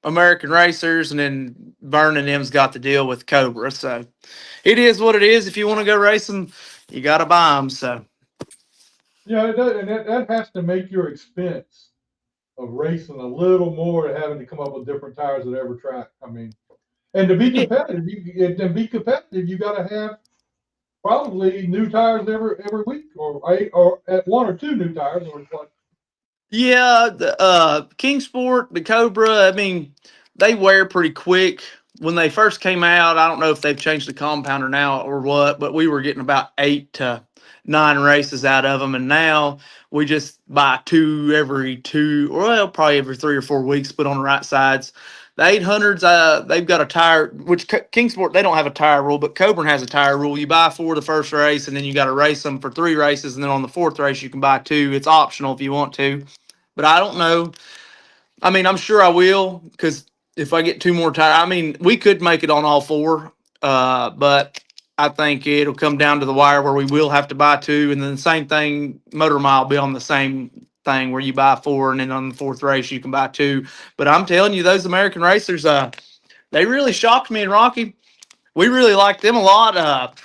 American Racers, and then Vern and them's got to deal with Cobra. So it is what it is. If you want to go race them, you got to buy them. So Yeah, it does, and that has to make your expense of racing a little more and having to come up with different tires at every track. I mean, and to be competitive, you got to have probably new tires every week, or at one or two new tires, or what. yeah, the Kingsport, the Cobra, I mean, they wear pretty quick. When they first came out, I don't know if they've changed the compounder now or what, but we were getting about 8 to 9 races out of them, and now we just buy probably every 3 or 4 weeks, put on the right sides. The 800s, they've got a tire, which Kingsport, they don't have a tire rule, but Coburn has a tire rule. You buy 4 the first race, and then you got to race them for 3 races, and then on the 4th race, you can buy 2. It's optional if you want to. But I don't know. I mean, I'm sure I will, because if I get 2 more tires, I mean, we could make it on all 4, but I think it'll come down to the wire where we will have to buy 2, and then the same thing, Motor Mile will be on the same thing where you buy 4, and then on the 4th race you can buy 2. But I'm telling you, those American racers, they really shocked me and Rocky. We really liked them a lot.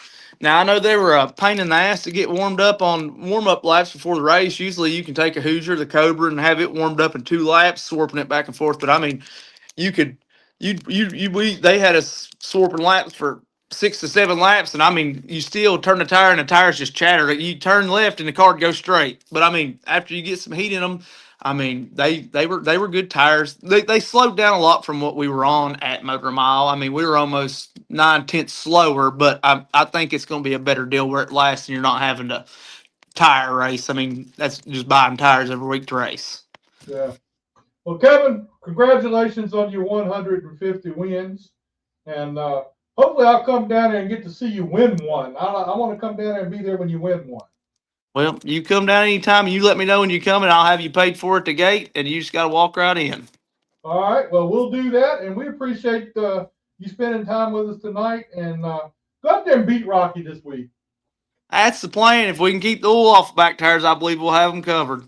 Now I know they were a pain in the ass to get warmed up on warm-up laps before the race. Usually you can take a Hoosier, the Cobra, and have it warmed up in 2 laps, swarping it back and forth. But I mean, they had us swarping laps for 6 to 7 laps, and I mean, you still turn the tire and the tires just chatter. You turn left and the car goes straight. But I mean, after you get some heat in them, I mean, they were good tires. They slowed down a lot from what we were on at Motor Mile. I mean, we were almost 9/10 slower, but I think it's going to be a better deal where it lasts and you're not having to tire race. I mean, that's just buying tires every week to race. Yeah. Well, Kevin, congratulations on your 150 wins, and hopefully I'll come down there and get to see you win one. I want to come down there and be there when you win one. Well, you come down anytime. You let me know when you come, and I'll have you paid for at the gate, and you just got to walk right in. All right. Well, we'll do that, and we appreciate you spending time with us tonight. And go out there and beat Rocky this week. That's the plan. If we can keep the oil off the back tires, I believe we'll have them covered.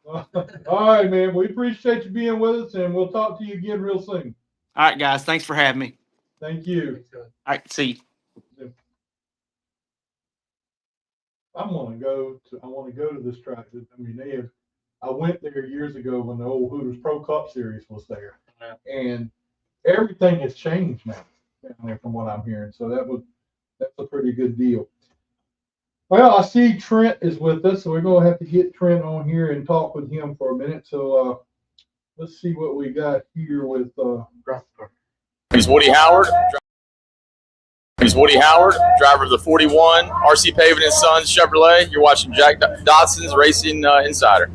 All right, man. We appreciate you being with us, and we'll talk to you again real soon. All right, guys. Thanks for having me. Thank you. All right. See you. I want to go to this track. I mean, I went there years ago when the old Hooters Pro Cup Series was there, and everything has changed now down there from what I'm hearing. So that's a pretty good deal. Well, I see Trent is with us, so we're going to have to get Trent on here and talk with him for a minute. So let's see what we got here with He's Woody Howard. Driver of the 41 RC Paving and Sons Chevrolet. You're watching Jack Dodson'S Racing Insider.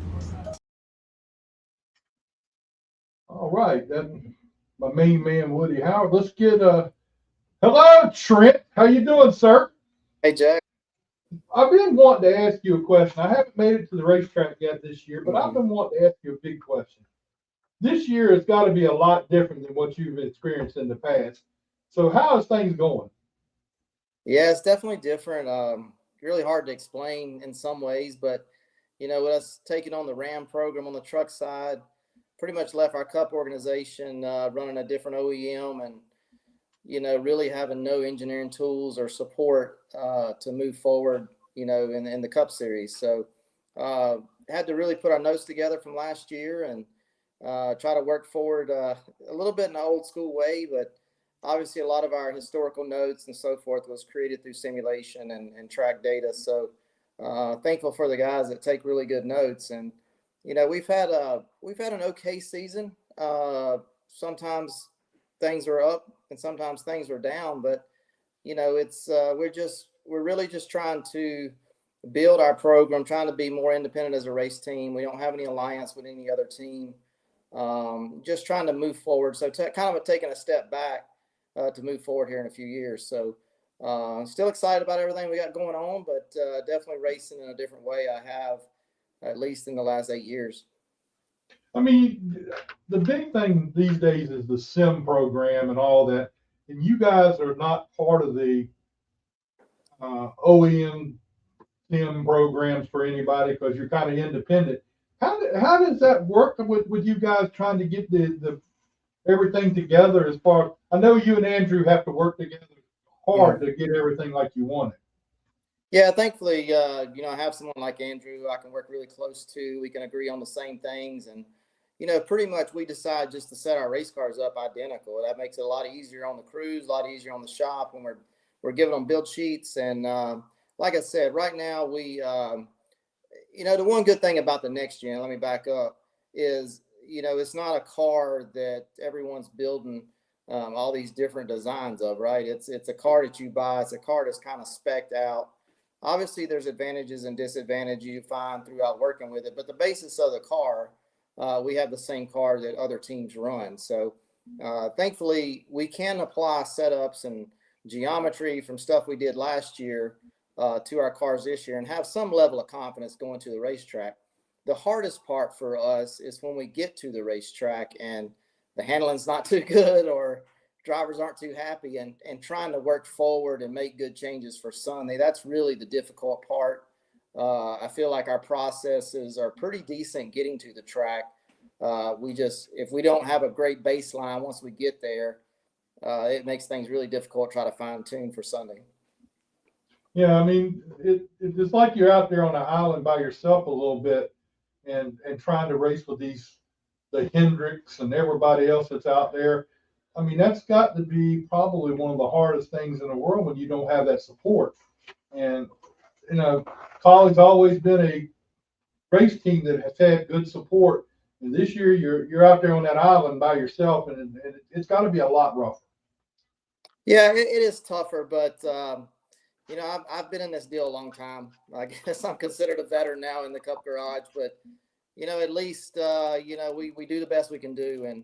All right, that's my main man, Woody Howard. Let's get hello, Trent. How you doing, sir? Hey, Jack. I've been wanting to ask you a question. I haven't made it to the racetrack yet this year, but I've been wanting to ask you a big question. This year has got to be a lot different than what you've experienced in the past. So how is things going? Yeah, it's definitely different. Really hard to explain in some ways, but with us taking on the Ram program on the truck side, pretty much left our Cup organization running a different OEM and really having no engineering tools or support to move forward, in the Cup series. So had to really put our notes together from last year and try to work forward a little bit in an old school way, but obviously a lot of our historical notes and so forth was created through simulation and track data. So thankful for the guys that take really good notes. And we've had an okay season. Sometimes things are up and sometimes things are down, but it's we're really just trying to build our program, trying to be more independent as a race team. We don't have any alliance with any other team. Just trying to move forward. So kind of taking a step back to move forward here in a few years. So still excited about everything we got going on, but definitely racing in a different way I have, at least in the last 8 years. I mean, the big thing these days is the sim program and all that. And you guys are not part of the OEM sim programs for anybody because you're kind of independent. How does that work with you guys trying to get the everything together as far? I know you and Andrew have to work together hard to get everything like you want it. Yeah, thankfully, I have someone like Andrew I can work really close to. We can agree on the same things, and pretty much we decide just to set our race cars up identical. That makes it a lot easier on the crews, a lot easier on the shop when we're giving them build sheets. And like I said, right now we, the one good thing about the next gen, let me back up, is it's not a car that everyone's building all these different designs of, right? It's a car that you buy. It's a car that's kind of spec'd out. Obviously, there's advantages and disadvantages you find throughout working with it, but the basis of the car, we have the same car that other teams run. So thankfully, we can apply setups and geometry from stuff we did last year to our cars this year and have some level of confidence going to the racetrack. The hardest part for us is when we get to the racetrack and the handling's not too good or drivers aren't too happy and trying to work forward and make good changes for Sunday. That's really the difficult part. I feel like our processes are pretty decent getting to the track. If we don't have a great baseline once we get there, it makes things really difficult to try to fine tune for Sunday. Yeah, I mean, it's like you're out there on an island by yourself a little bit and trying to race with the Hendricks and everybody else that's out there. I mean, that's got to be probably one of the hardest things in the world when you don't have that support. And, KAULIG's always been a race team that has had good support. And this year you're out there on that island by yourself, and it's got to be a lot rougher. Yeah, it is tougher, but I've been in this deal a long time. I guess I'm considered a veteran now in the Cup garage, but at least we do the best we can do, and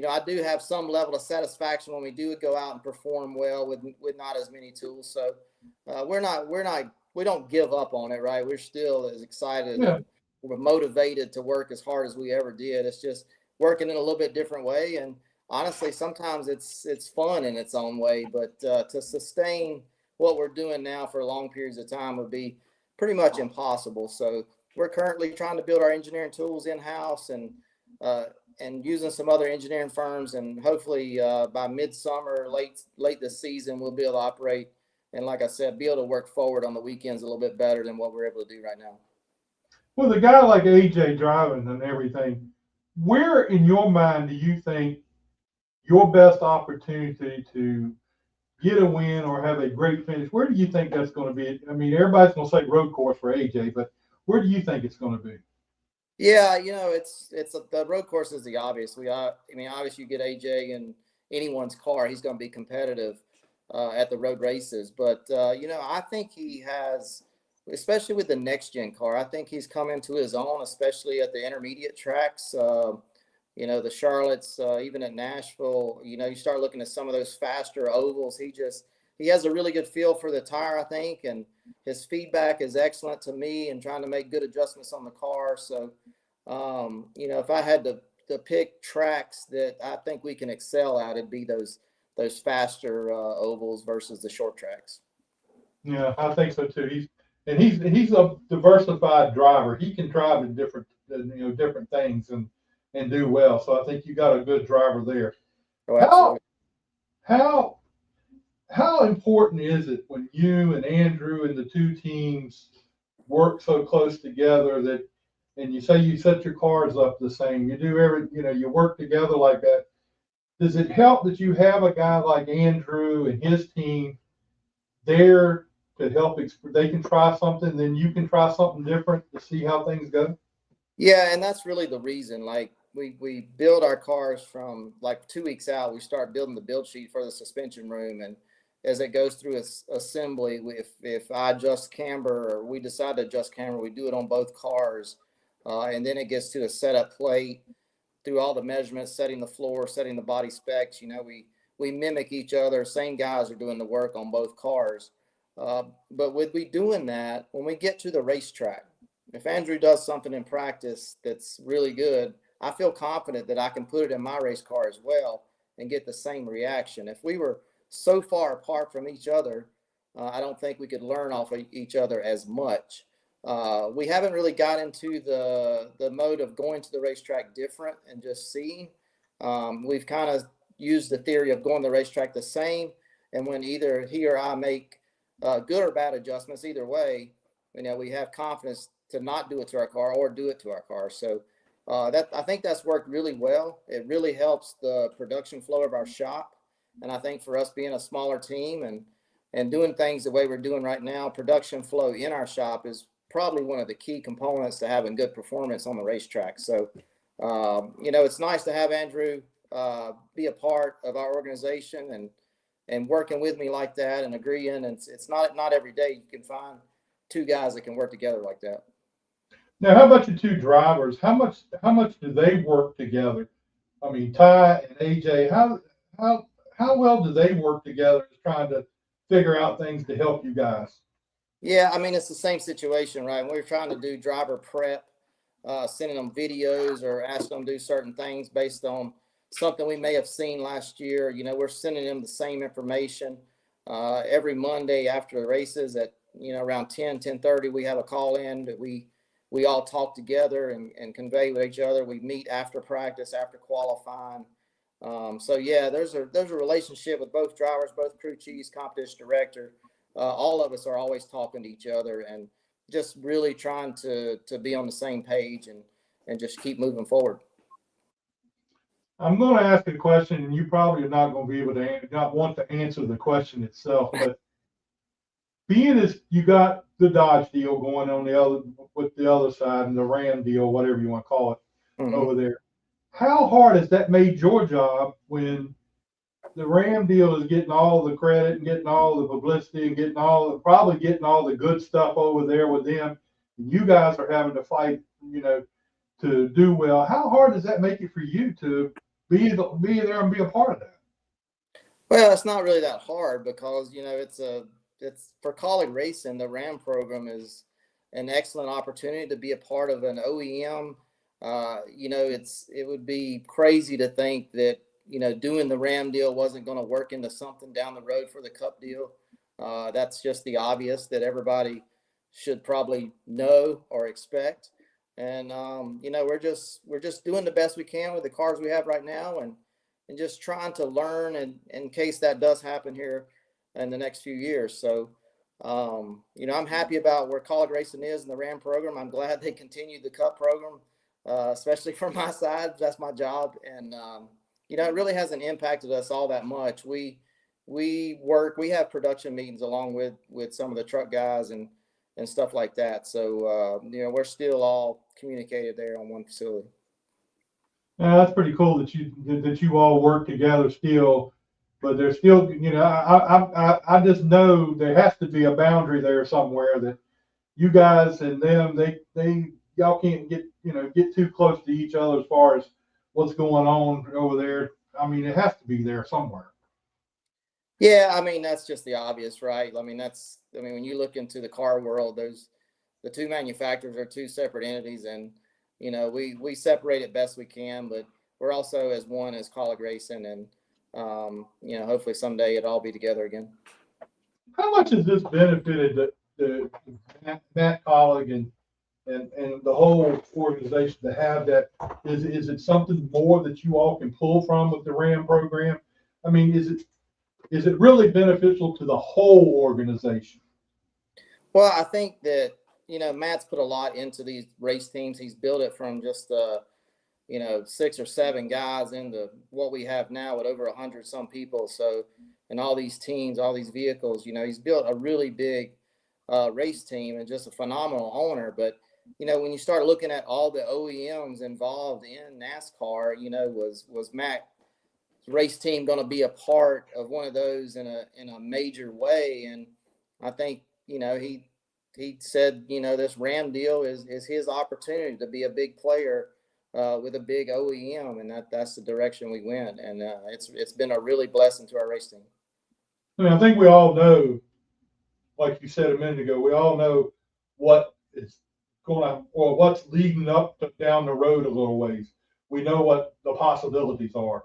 I do have some level of satisfaction when we do go out and perform well with not as many tools. So we don't give up on it, right? We're still as excited. Yeah. We're motivated to work as hard as we ever did. It's just working in a little bit different way, and honestly, sometimes it's fun in its own way. But to sustain what we're doing now for long periods of time would be pretty much impossible. So we're currently trying to build our engineering tools in-house and using some other engineering firms, and hopefully by midsummer, late this season, we'll be able to operate and, like I said, be able to work forward on the weekends a little bit better than what we're able to do right now. With a guy like AJ driving and everything, where in your mind do you think your best opportunity to get a win or have a great finish, where do you think that's going to be? I mean, everybody's going to say road course for AJ, but where do you think it's going to be? Yeah, it's the road course is the obvious. I mean, obviously you get AJ in anyone's car, he's going to be competitive at the road races. But I think he has, especially with the next gen car, I think he's come into his own, especially at the intermediate tracks. The Charlottes, even at Nashville. You start looking at some of those faster ovals. He has a really good feel for the tire, I think, and his feedback is excellent to me and trying to make good adjustments on the car. So, if I had to pick tracks that I think we can excel at, it'd be those faster ovals versus the short tracks. Yeah, I think so too. He's a diversified driver. He can drive in different things and do well. So I think you got a good driver there. Oh, absolutely. How important is it when you and Andrew and the two teams work so close together and you say you set your cars up the same, you do you work together like that? Does it help that you have a guy like Andrew and his team there to help? They can try something, then you can try something different to see how things go? Yeah, and that's really the reason. Like we build our cars from like 2 weeks out. We start building the build sheet for the suspension room, and as it goes through assembly, if I adjust camber or we decide to adjust camber, we do it on both cars, and then it gets to a setup plate through all the measurements, setting the floor, setting the body specs. We mimic each other. Same guys are doing the work on both cars. But with we doing that, when we get to the racetrack, if Andrew does something in practice that's really good, I feel confident that I can put it in my race car as well and get the same reaction. If we were so far apart from each other, I don't think we could learn off of each other as much. We haven't really got into the mode of going to the racetrack different and just seeing. We've kind of used the theory of going to the racetrack the same, and when either he or I make good or bad adjustments, either way, we have confidence to not do it to our car or do it to our car. So I think that's worked really well. It really helps the production flow of our shop. And I think for us being a smaller team and doing things the way we're doing right now, production flow in our shop is probably one of the key components to having good performance on the racetrack. So, it's nice to have Andrew be a part of our organization and working with me like that and agreeing. And it's not every day you can find two guys that can work together like that. Now, how about your two drivers? How much do they work together? I mean, Ty and AJ, how well do they work together trying to figure out things to help you guys? Yeah, I mean, it's the same situation, right? We're trying to do driver prep, sending them videos or asking them to do certain things based on something we may have seen last year. We're sending them the same information every Monday after the races at, around 10:30, we have a call in that we all talk together and convey with each other. We meet after practice, after qualifying. So yeah, there's a relationship with both drivers, both crew chiefs, competition director. All of us are always talking to each other and just really trying to be on the same page and just keep moving forward. I'm going to ask a question, and you probably are not going to be able to not want to answer the question itself, but being as you got the Dodge deal going on with the other side and the Ram deal, whatever you want to call it, over there, how hard has that made your job when the Ram deal is getting all the credit and getting all the publicity and probably getting all the good stuff over there with them, and you guys are having to fight, to do well? How hard does that make it for you to be there and be a part of that? Well, it's not really that hard because it's for KAULIG racing. The Ram program is an excellent opportunity to be a part of an OEM. It would be crazy to think that doing the Ram deal wasn't going to work into something down the road for the Cup deal. That's just the obvious that everybody should probably know or expect. And we're just doing the best we can with the cars we have right now, and just trying to learn in case that does happen here in the next few years. So, I'm happy about where KAULIG racing is in the Ram program. I'm glad they continued the Cup program, especially from my side. That's my job. And, it really hasn't impacted us all that much. We we have production meetings along with some of the truck guys and stuff like that. So, we're still all communicated there on one facility. Yeah, that's pretty cool that you all work together still, but there's still, I just know there has to be a boundary there somewhere that you guys and them, y'all can't get too close to each other as far as what's going on over there. I mean, it has to be there somewhere. Yeah, I mean, that's just the obvious, right? I mean, when you look into the car world, the two manufacturers are two separate entities, and, we separate it best we can, but we're also as one as KAULIG Racing, and, hopefully someday it'll all be together again. How much has this benefited the Matt KAULIG and the whole organization to have that? Is it something more that you all can pull from with the RAM program? I mean, is it really beneficial to the whole organization? Well, I think that, Matt's put a lot into these race teams. He's built it from just, 6 or 7 guys into what we have now with over 100 some people. So, and all these teams, all these vehicles, he's built a really big race team and just a phenomenal owner. But, when you start looking at all the OEMs involved in NASCAR, was Matt's race team going to be a part of one of those in a major way? And I think, he said, this RAM deal is his opportunity to be a big player with a big OEM, and that's the direction we went. And it's been a really blessing to our race team. I mean, I think we all know, like you said a minute ago, we all know what is or what's leading up down the road a little ways. We know what the possibilities are.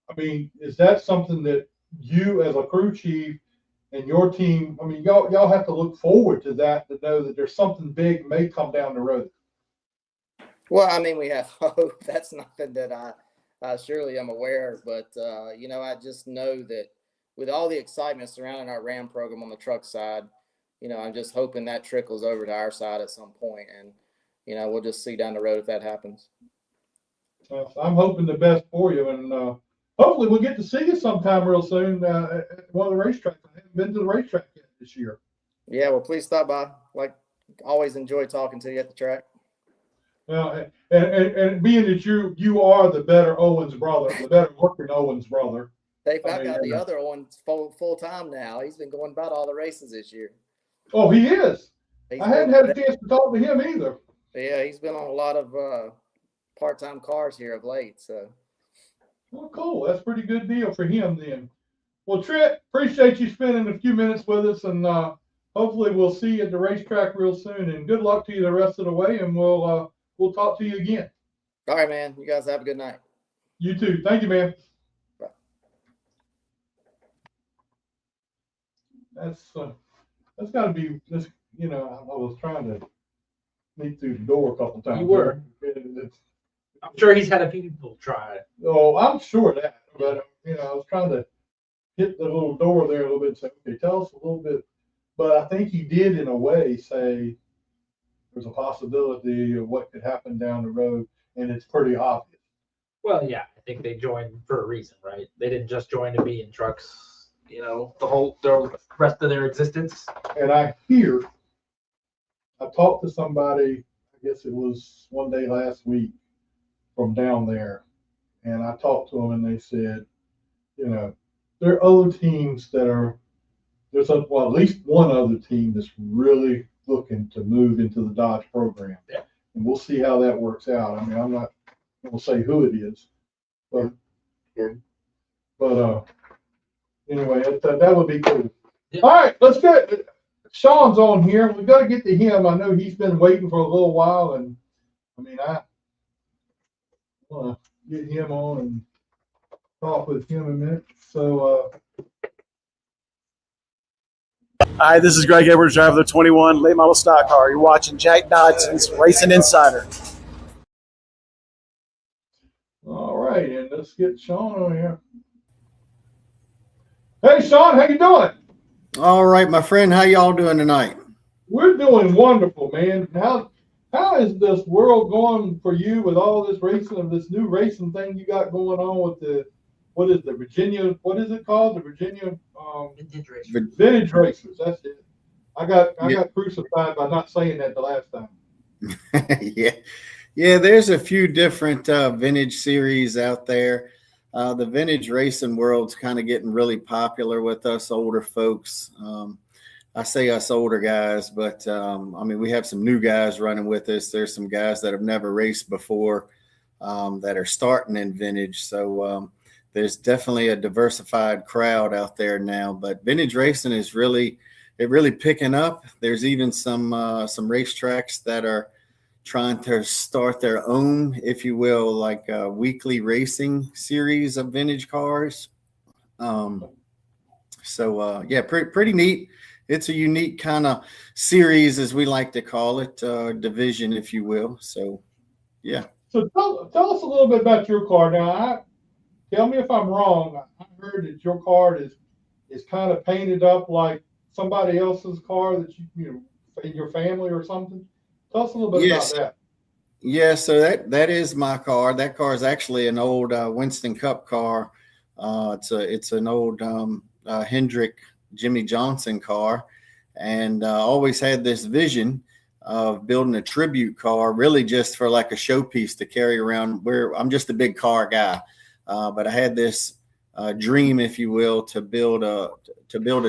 I mean, is that something that you as a crew chief and your team, I mean, y'all have to look forward to that, to know that there's something big may come down the road? Well, I mean, we have hope. That's nothing that I surely am aware of, but, I just know that with all the excitement surrounding our RAM program on the truck side, I'm just hoping that trickles over to our side at some point, and, we'll just see down the road if that happens. I'm hoping the best for you, and hopefully we'll get to see you sometime real soon at one of the racetracks. I haven't been to the racetrack yet this year. Yeah, well, please stop by. Like, always enjoy talking to you at the track. Well, and being that you are the better Owens brother, the better working Owens brother. I've got the other one full time now. He's been going about all the races this year. Oh, he is. I hadn't had a chance to talk to him either. Yeah, he's been on a lot of part-time cars here of late. So. Well, cool. That's a pretty good deal for him then. Well, Trent, appreciate you spending a few minutes with us, and hopefully we'll see you at the racetrack real soon. And good luck to you the rest of the way, and we'll talk to you again. All right, man. You guys have a good night. You too. Thank you, man. Bye. That's got to be this. I was trying to sneak through the door a couple times. You were. I'm sure he's had a few people try it. Oh, I'm sure of that. But I was trying to hit the little door there a little bit and say, okay, tell us a little bit. But I think he did, in a way, say there's a possibility of what could happen down the road, and it's pretty obvious. Well, yeah, I think they joined for a reason, right? They didn't just join to be in trucks, the rest of their existence. And I talked to somebody, I guess it was one day last week, from down there, and I talked to them, and they said, there are other teams that are, at least one other team that's really looking to move into the Dodge program. Yeah. And we'll see how that works out. I mean, I'm not going to say who it is, but anyway, that would be cool. Yeah. All right, let's get Sean's on here. We've got to get to him. I know he's been waiting for a little while, and I want to get him on and talk with him a minute. So, Hi, this is Greg Edwards, driver of the 21 late model stock car. You're watching Jack Dodson'S Racing Insider. all right, and let's get Sean on here. Hey, Sean, how you doing? All right, my friend. How y'all doing tonight? We're doing wonderful, man. How is this world going for you with all this racing, of this new racing thing you got going on with what is the Virginia? What is it called? The Virginia Vintage race. Vintage Racers. That's it. I got Yeah. crucified by not saying that the last time. Yeah. Yeah, there's a few different vintage series out there. The vintage racing world's kind of getting really popular with us older folks. I say us older guys, but I mean, we have some new guys running with us. There's some guys that have never raced before that are starting in vintage. So there's definitely a diversified crowd out there now. But vintage racing is really picking up. There's even some racetracks that are trying to start their own, if you will, like a weekly racing series of vintage cars. So yeah, pretty neat. It's a unique kind of series, as we like to call it, division, if you will. So yeah. So tell us a little bit about your car. Now, tell me if I'm wrong. I heard that your car is kind of painted up like somebody else's car that you in your family or something. Tell us a little bit about that. Yeah, so that is my car. That car is actually an old Winston Cup car. It's an old Hendrick Jimmy Johnson car, and always had this vision of building a tribute car, really just for like a showpiece to carry around. I'm just a big car guy, but I had this dream, if you will, to build a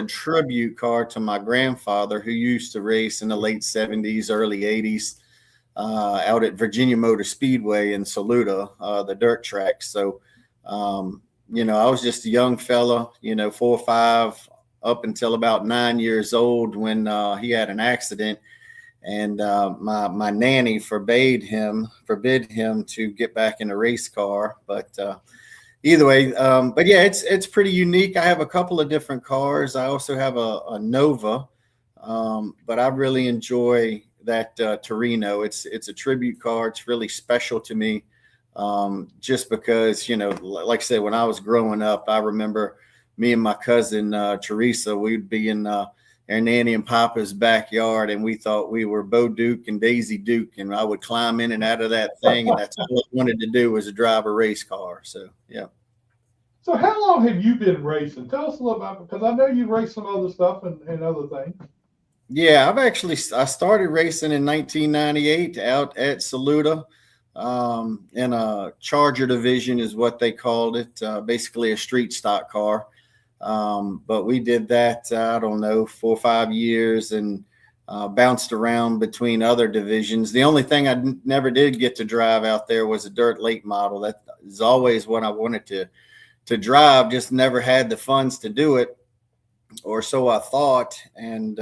tribute car to my grandfather, who used to race in the late 70s, early 80s. Out at Virginia Motor Speedway in Saluda, the dirt track. So, you know, I was just a young fella, 4 or 5, up until about 9 years old when he had an accident, and my nanny forbid him to get back in a race car. But either way, but yeah, it's pretty unique. I have a couple of different cars. I also have a Nova, but I really enjoy that Torino. It's a tribute car. It's really special to me, just because, like I said, when I was growing up, I remember me and my cousin Teresa, we'd be in our nanny and papa's backyard, and we thought we were Bo Duke and Daisy Duke, and I would climb in and out of that thing, and that's all I wanted to do was drive a race car. So yeah. So how long have you been racing? Tell us a little about, because I know you raced some other stuff and other things. Yeah, I started racing in 1998 out at Saluda, in a Charger division is what they called it, basically a street stock car. But we did that, I don't know, 4 or 5 years, and bounced around between other divisions. The only thing I never did get to drive out there was a dirt late model. That is always what I wanted to drive, just never had the funds to do it, or so I thought. And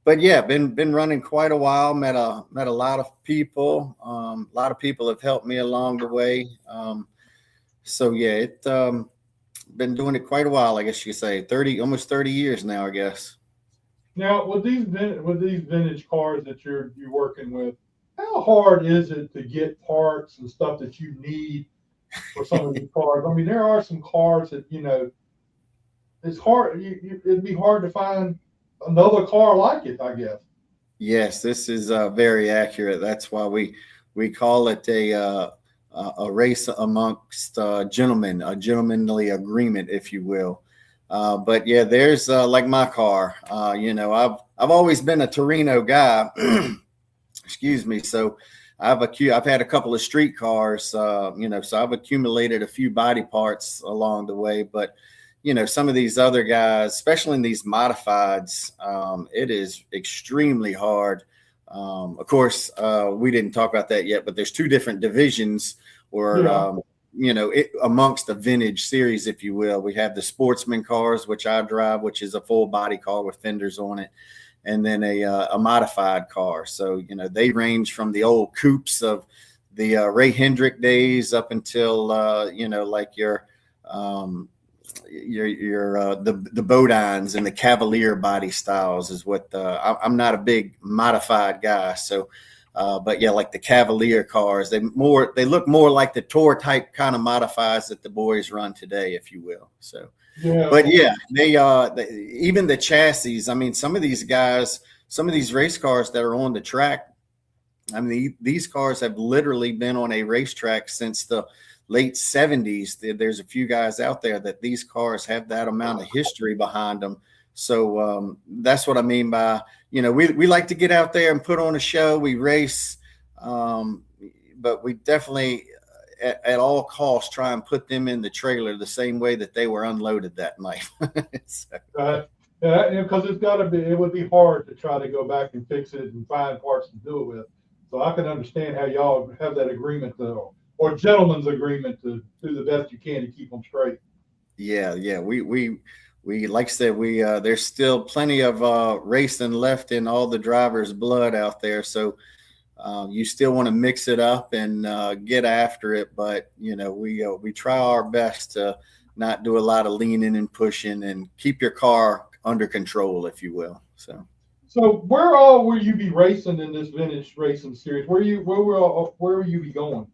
but yeah, been running quite a while. Met a lot of people. A lot of people have helped me along the way. So yeah, been doing it quite a while. I guess you could say almost 30 years now, I guess. Now, with these vintage cars that you're working with, how hard is it to get parts and stuff that you need for some of these cars? I mean, there are some cars that it's hard. It'd be hard to find another car like it, I guess. Yes, this is very accurate. That's why we call it a race amongst gentlemen, a gentlemanly agreement, if you will. But yeah, there's like my car. I've always been a Torino guy. Excuse me. So I've had a couple of street cars. So I've accumulated a few body parts along the way. But some of these other guys, especially in these modifieds, it is extremely hard. Of course, we didn't talk about that yet, but there's 2 different divisions, or amongst the vintage series, if you will. We have the sportsman cars, which I drive, which is a full body car with fenders on it, and then a modified car. So they range from the old coupes of the Ray Hendrick days up until like your the Bodines and the Cavalier body styles is what I'm not a big modified guy. So but yeah, like the Cavalier cars, they look more like the tour type kind of modifieds that the boys run today, if you will. So yeah. But yeah, they even the chassis, I mean, some of these guys, some of these race cars that are on the track, I mean, these cars have literally been on a racetrack since the late 70s. There's a few guys out there that these cars have that amount of history behind them. So that's what I mean by, you know, we like to get out there and put on a show. We race, but we definitely at all costs try and put them in the trailer the same way that they were unloaded that night. So. Yeah, because it would be hard to try to go back and fix it and find parts to do it with. So I can understand how y'all have that agreement or gentleman's agreement to do the best you can to keep them straight. Yeah. We like I said, there's still plenty of racing left in all the drivers' blood out there. So you still want to mix it up and get after it, but you know, we try our best to not do a lot of leaning and pushing and keep your car under control, if you will. So where all will you be racing in this vintage racing series? Where will you be going?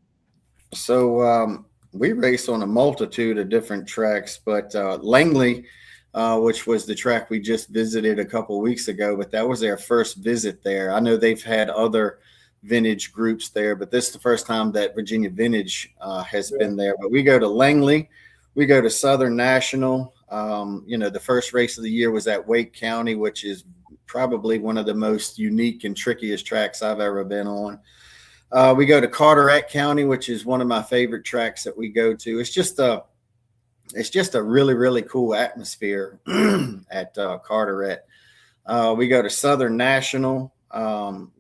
So we race on a multitude of different tracks, but Langley, which was the track we just visited a couple weeks ago, but that was our first visit there. I know they've had other vintage groups there, but this is the first time that Virginia Vintage has been there. But we go to Langley, we go to Southern National. You know, the first race of the year was at Wake County, which is probably one of the most unique and trickiest tracks I've ever been on. We go to Carteret County, which is one of my favorite tracks that we go to. It's just a really, really cool atmosphere at Carteret. We go to Southern National,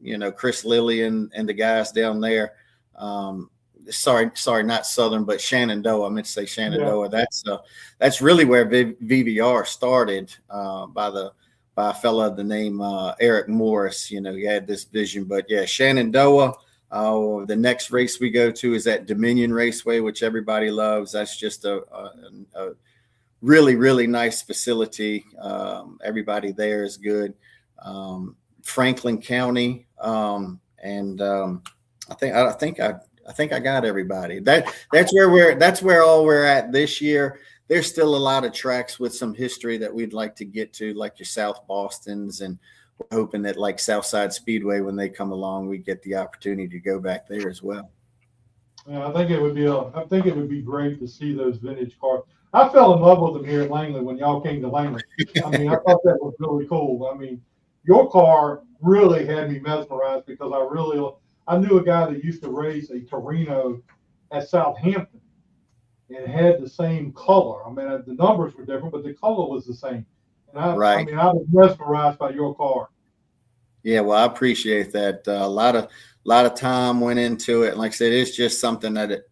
you know, Chris Lilly and the guys down there. Sorry, not Southern, but Shenandoah. I meant to say Shenandoah. Yeah. That's really where VVR started by a fella of the name Eric Morris. You know, he had this vision. But yeah, Shenandoah. The next race we go to is at Dominion Raceway, which everybody loves. That's just a really, really nice facility. Everybody there is good. Franklin County, and I think I got everybody. That's where all we're at this year. There's still a lot of tracks with some history that we'd like to get to, like your South Boston's, and we're hoping that like Southside Speedway, when they come along, we get the opportunity to go back there as well. Yeah, I think it would be great to see those vintage cars. I fell in love with them here at Langley when y'all came to Langley. I mean, I thought that was really cool. I mean, your car really had me mesmerized because I knew a guy that used to race a Torino at Southampton and had the same color. I mean, the numbers were different, but the color was the same. And I was mesmerized by your car. Yeah, well, I appreciate that. A lot of time went into it. And like I said, it's just something that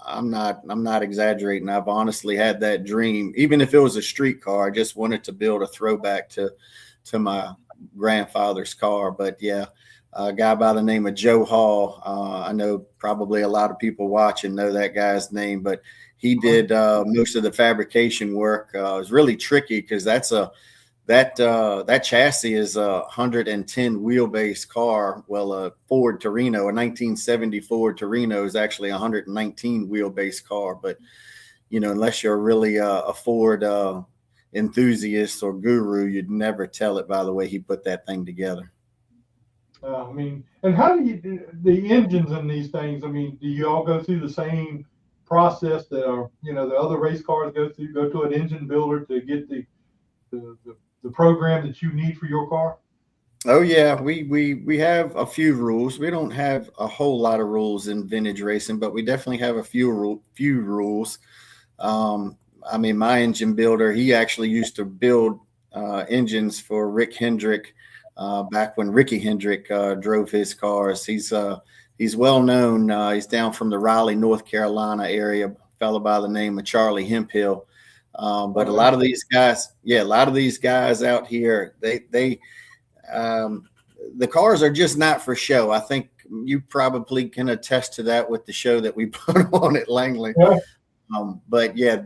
I'm not exaggerating. I've honestly had that dream. Even if it was a street car, I just wanted to build a throwback to my grandfather's car. But yeah, a guy by the name of Joe Hall. I know probably a lot of people watching know that guy's name, but he did most of the fabrication work. It was really tricky because that chassis is a 110 wheelbase car. Well, a Ford Torino, a 1970 Ford Torino, is actually a 119 wheelbase car. But you know, unless you're really a Ford enthusiast or guru, you'd never tell it by the way he put that thing together. I mean, and how do you do the engines in these things? I mean, do you all go through the same process that the other race cars go through? Go to an engine builder to get the program that you need for your car? Oh yeah, we have a few rules. We don't have a whole lot of rules in vintage racing, but we definitely have a few rules. I mean, my engine builder, he actually used to build engines for Rick Hendrick back when Ricky Hendrick drove his cars. He's well known. He's down from the Raleigh, North Carolina area, a fellow by the name of Charlie Hemphill. But a lot of these guys out here, the cars are just not for show. I think you probably can attest to that with the show that we put on at Langley. Yeah. But yeah,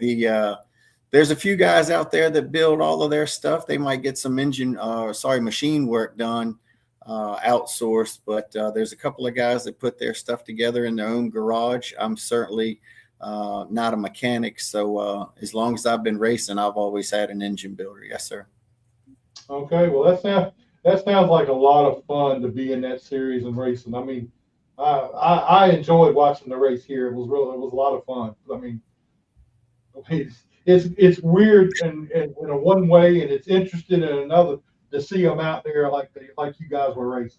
there's a few guys out there that build all of their stuff. They might get some machine work done, outsourced, but there's a couple of guys that put their stuff together in their own garage. I'm certainly not a mechanic, so as long as I've been racing, I've always had an engine builder. Yes, sir. Okay, well that sounds like a lot of fun to be in that series and racing. I mean, I enjoyed watching the race here. It was a lot of fun. I mean, it's weird in a one way, and it's interesting in another to see them out there like you guys were racing.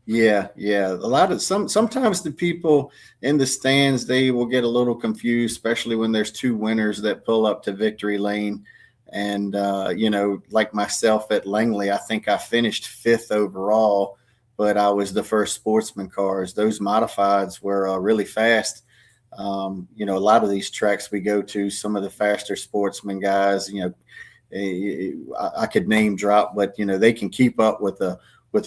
Yeah, yeah. A lot of sometimes the people in the stands, they will get a little confused, especially when there's two winners that pull up to victory lane. And you know, like myself at Langley, I think I finished 5th overall, but I was the first sportsman cars. Those modifieds were really fast. You know, a lot of these tracks we go to, some of the faster sportsman guys, you know, I could name drop, but you know, they can keep up with a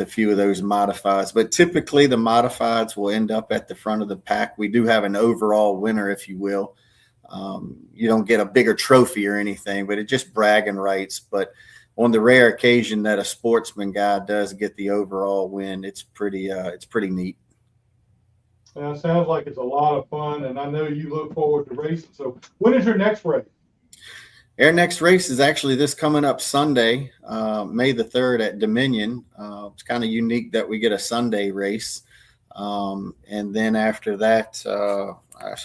few of those modifieds. But typically the modifieds will end up at the front of the pack. We do have an overall winner, if you will. You don't get a bigger trophy or anything, but it's just bragging rights. But on the rare occasion that a sportsman guy does get the overall win, it's pretty neat. It sounds like it's a lot of fun, and I know you look forward to racing. So when is your next race? Our next race is actually this coming up Sunday, May the 3rd at Dominion. It's kind of unique that we get a Sunday race. And then after that,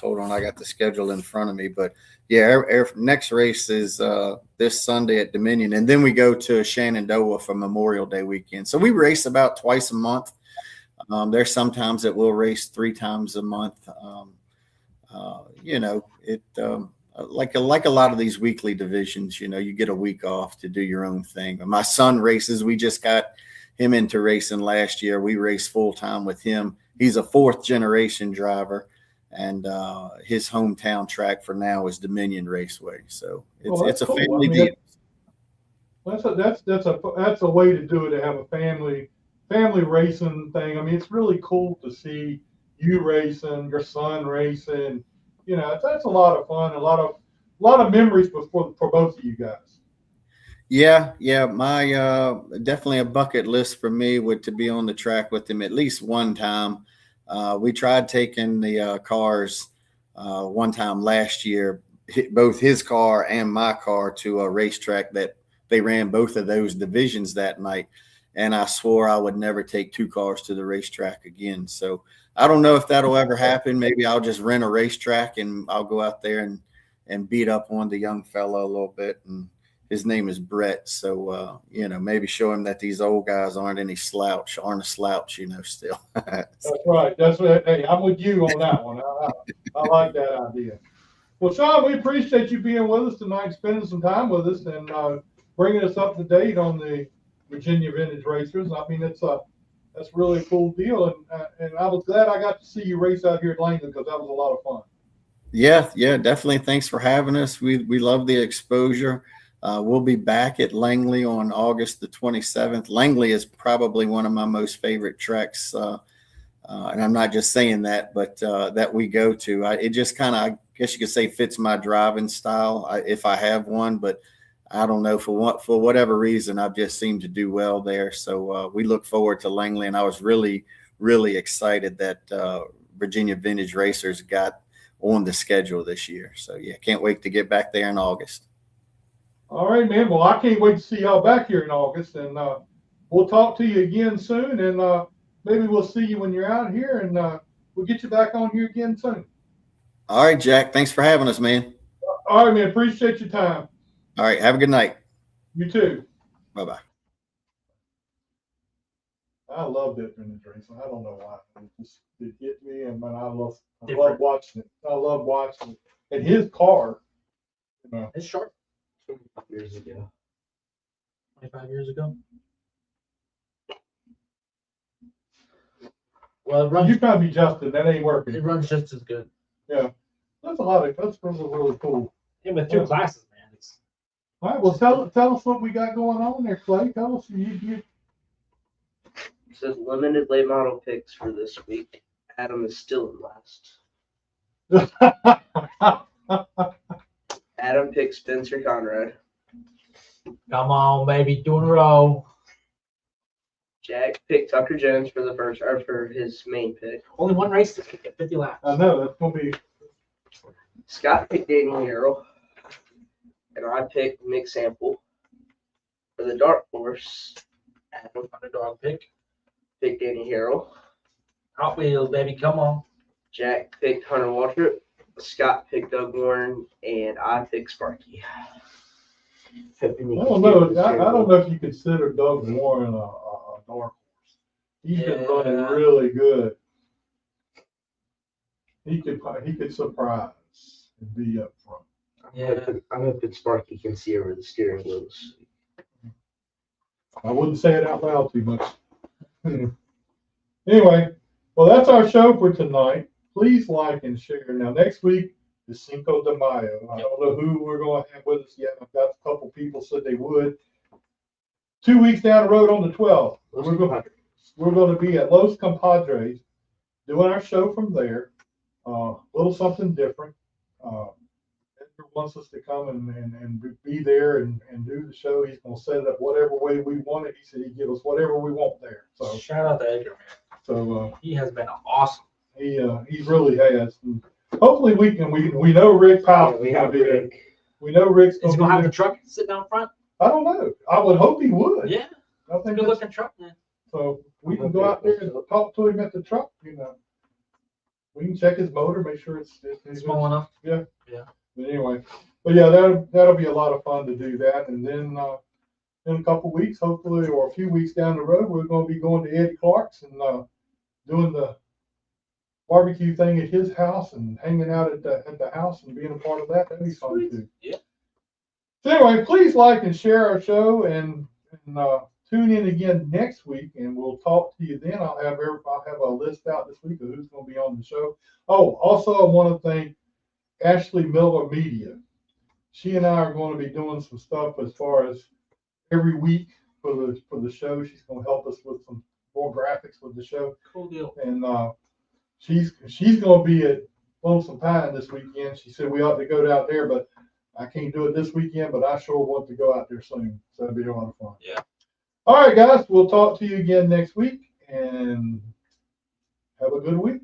hold on, I got the schedule in front of me. But yeah, our next race is this Sunday at Dominion. And then we go to Shenandoah for Memorial Day weekend. So we race about twice a month. There's sometimes that we'll race 3 times a month. You know, like a lot of these weekly divisions, you know, you get a week off to do your own thing. My son races. We just got him into racing last year. We race full time with him. He's a 4th generation driver, and his hometown track for now is Dominion Raceway. So it's a family deal. That's a way to do it, to have a family racing thing. I mean, it's really cool to see you racing, your son racing. You know, that's a lot of fun, a lot of memories for both of you guys. Yeah. My definitely a bucket list for me would to be on the track with him at least one time. We tried taking the cars one time last year, both his car and my car, to a racetrack that they ran both of those divisions that night. And I swore I would never take 2 cars to the racetrack again. So I don't know if that'll ever happen. Maybe I'll just rent a racetrack and I'll go out there and beat up on the young fella a little bit. And his name is Brett. So, you know, maybe show him that these old guys aren't a slouch, you know, still. That's right. That's what, hey, I'm with you on that one. I like that idea. Well, Shawn, we appreciate you being with us tonight, spending some time with us, and bringing us up to date on the Virginia Vintage Racers. I mean, that's really a cool deal, and I was glad I got to see you race out here at Langley, because that was a lot of fun. Yeah, definitely. Thanks for having us. We love the exposure. We'll be back at Langley on August the 27th. Langley is probably one of my most favorite tracks, and I'm not just saying that, but that we go to. It just kind of, I guess you could say, fits my driving style, if I have one, but I don't know, for whatever reason, I've just seemed to do well there. So we look forward to Langley, and I was really, really excited that Virginia Vintage Racers got on the schedule this year. So yeah, can't wait to get back there in August. All right, man. Well, I can't wait to see y'all back here in August, and we'll talk to you again soon, and maybe we'll see you when you're out here, and we'll get you back on here again soon. All right, Jack. Thanks for having us, man. All right, man. Appreciate your time. All right. Have a good night. You too. Bye-bye. I love that vintage racing. I don't know why. It hit me, and man, I love watching it. I love watching it. And his car, you know, It's sharp. 25 years ago. Well, it runs. You gotta be Justin. That ain't working. It runs just as good. Yeah, that's really cool. Yeah, with 2 classes, man. It's, All right, well, tell us what we got going on there, Clay. Tell us. It says limited late model picks for this week. Adam is still in last. Adam picked Spencer Conrad. come on, baby, 2 in a row. Jack picked Tucker Jones for for his main pick. Only one race to get 50 laps. I know that's gonna be. Scott picked Daniel Harrell, and I picked Mick Sample. For the dark horse, Adam Underdog pick. picked Danny Harrell. Hot Wheels, baby, come on. Jack picked Hunter Waltrip, Scott picked Doug Warren, and I picked Sparky. I don't know. I don't know if you consider Doug Warren a dark horse. He's been running really good. He could surprise and be up front. Yeah, I'm hoping Sparky can see over the steering wheels. I wouldn't say it out loud too much. Anyway, well, that's our show for tonight. Please like and share. Now, next week is Cinco de Mayo. I don't know who we're going to have with us yet. I've got a couple people said they would. 2 weeks down the road on the 12th, we're going to be at Los Compadres doing our show from there. A little something different. Edgar wants us to come and be there and do the show. He's going to set it up whatever way we want it. He said he'd give us whatever we want there. So shout out to Edgar, man. So he has been awesome. He really has. And hopefully we know Rick Powell. We have Rick. We know Rick's going to have the truck sitting out front. I don't know. I would hope he would. Yeah. I think good looking truck, man. So we can go out there and talk to him at the truck. We can check his motor, make sure it's small enough. Yeah. Yeah. But anyway, yeah, that'll be a lot of fun to do that. And then in a couple weeks, hopefully, or a few weeks down the road, we're going to be going to Eddie Clark's and doing the barbecue thing at his house and hanging out at the house and being a part of that. That'd be fun too. Yeah. So anyway, please like and share our show and tune in again next week, and we'll talk to you then. I'll have a list out this week of who's going to be on the show. Oh, also I want to thank Ashley Miller Media. She and I are going to be doing some stuff as far as every week for the show. She's going to help us with some more graphics with the show. Cool deal. And she's going to be at Lonesome Pine this weekend. She said we ought to go out there, but I can't do it this weekend. But I sure want to go out there soon. So that'd be a lot of fun. Yeah. All right, guys. We'll talk to you again next week, and have a good week.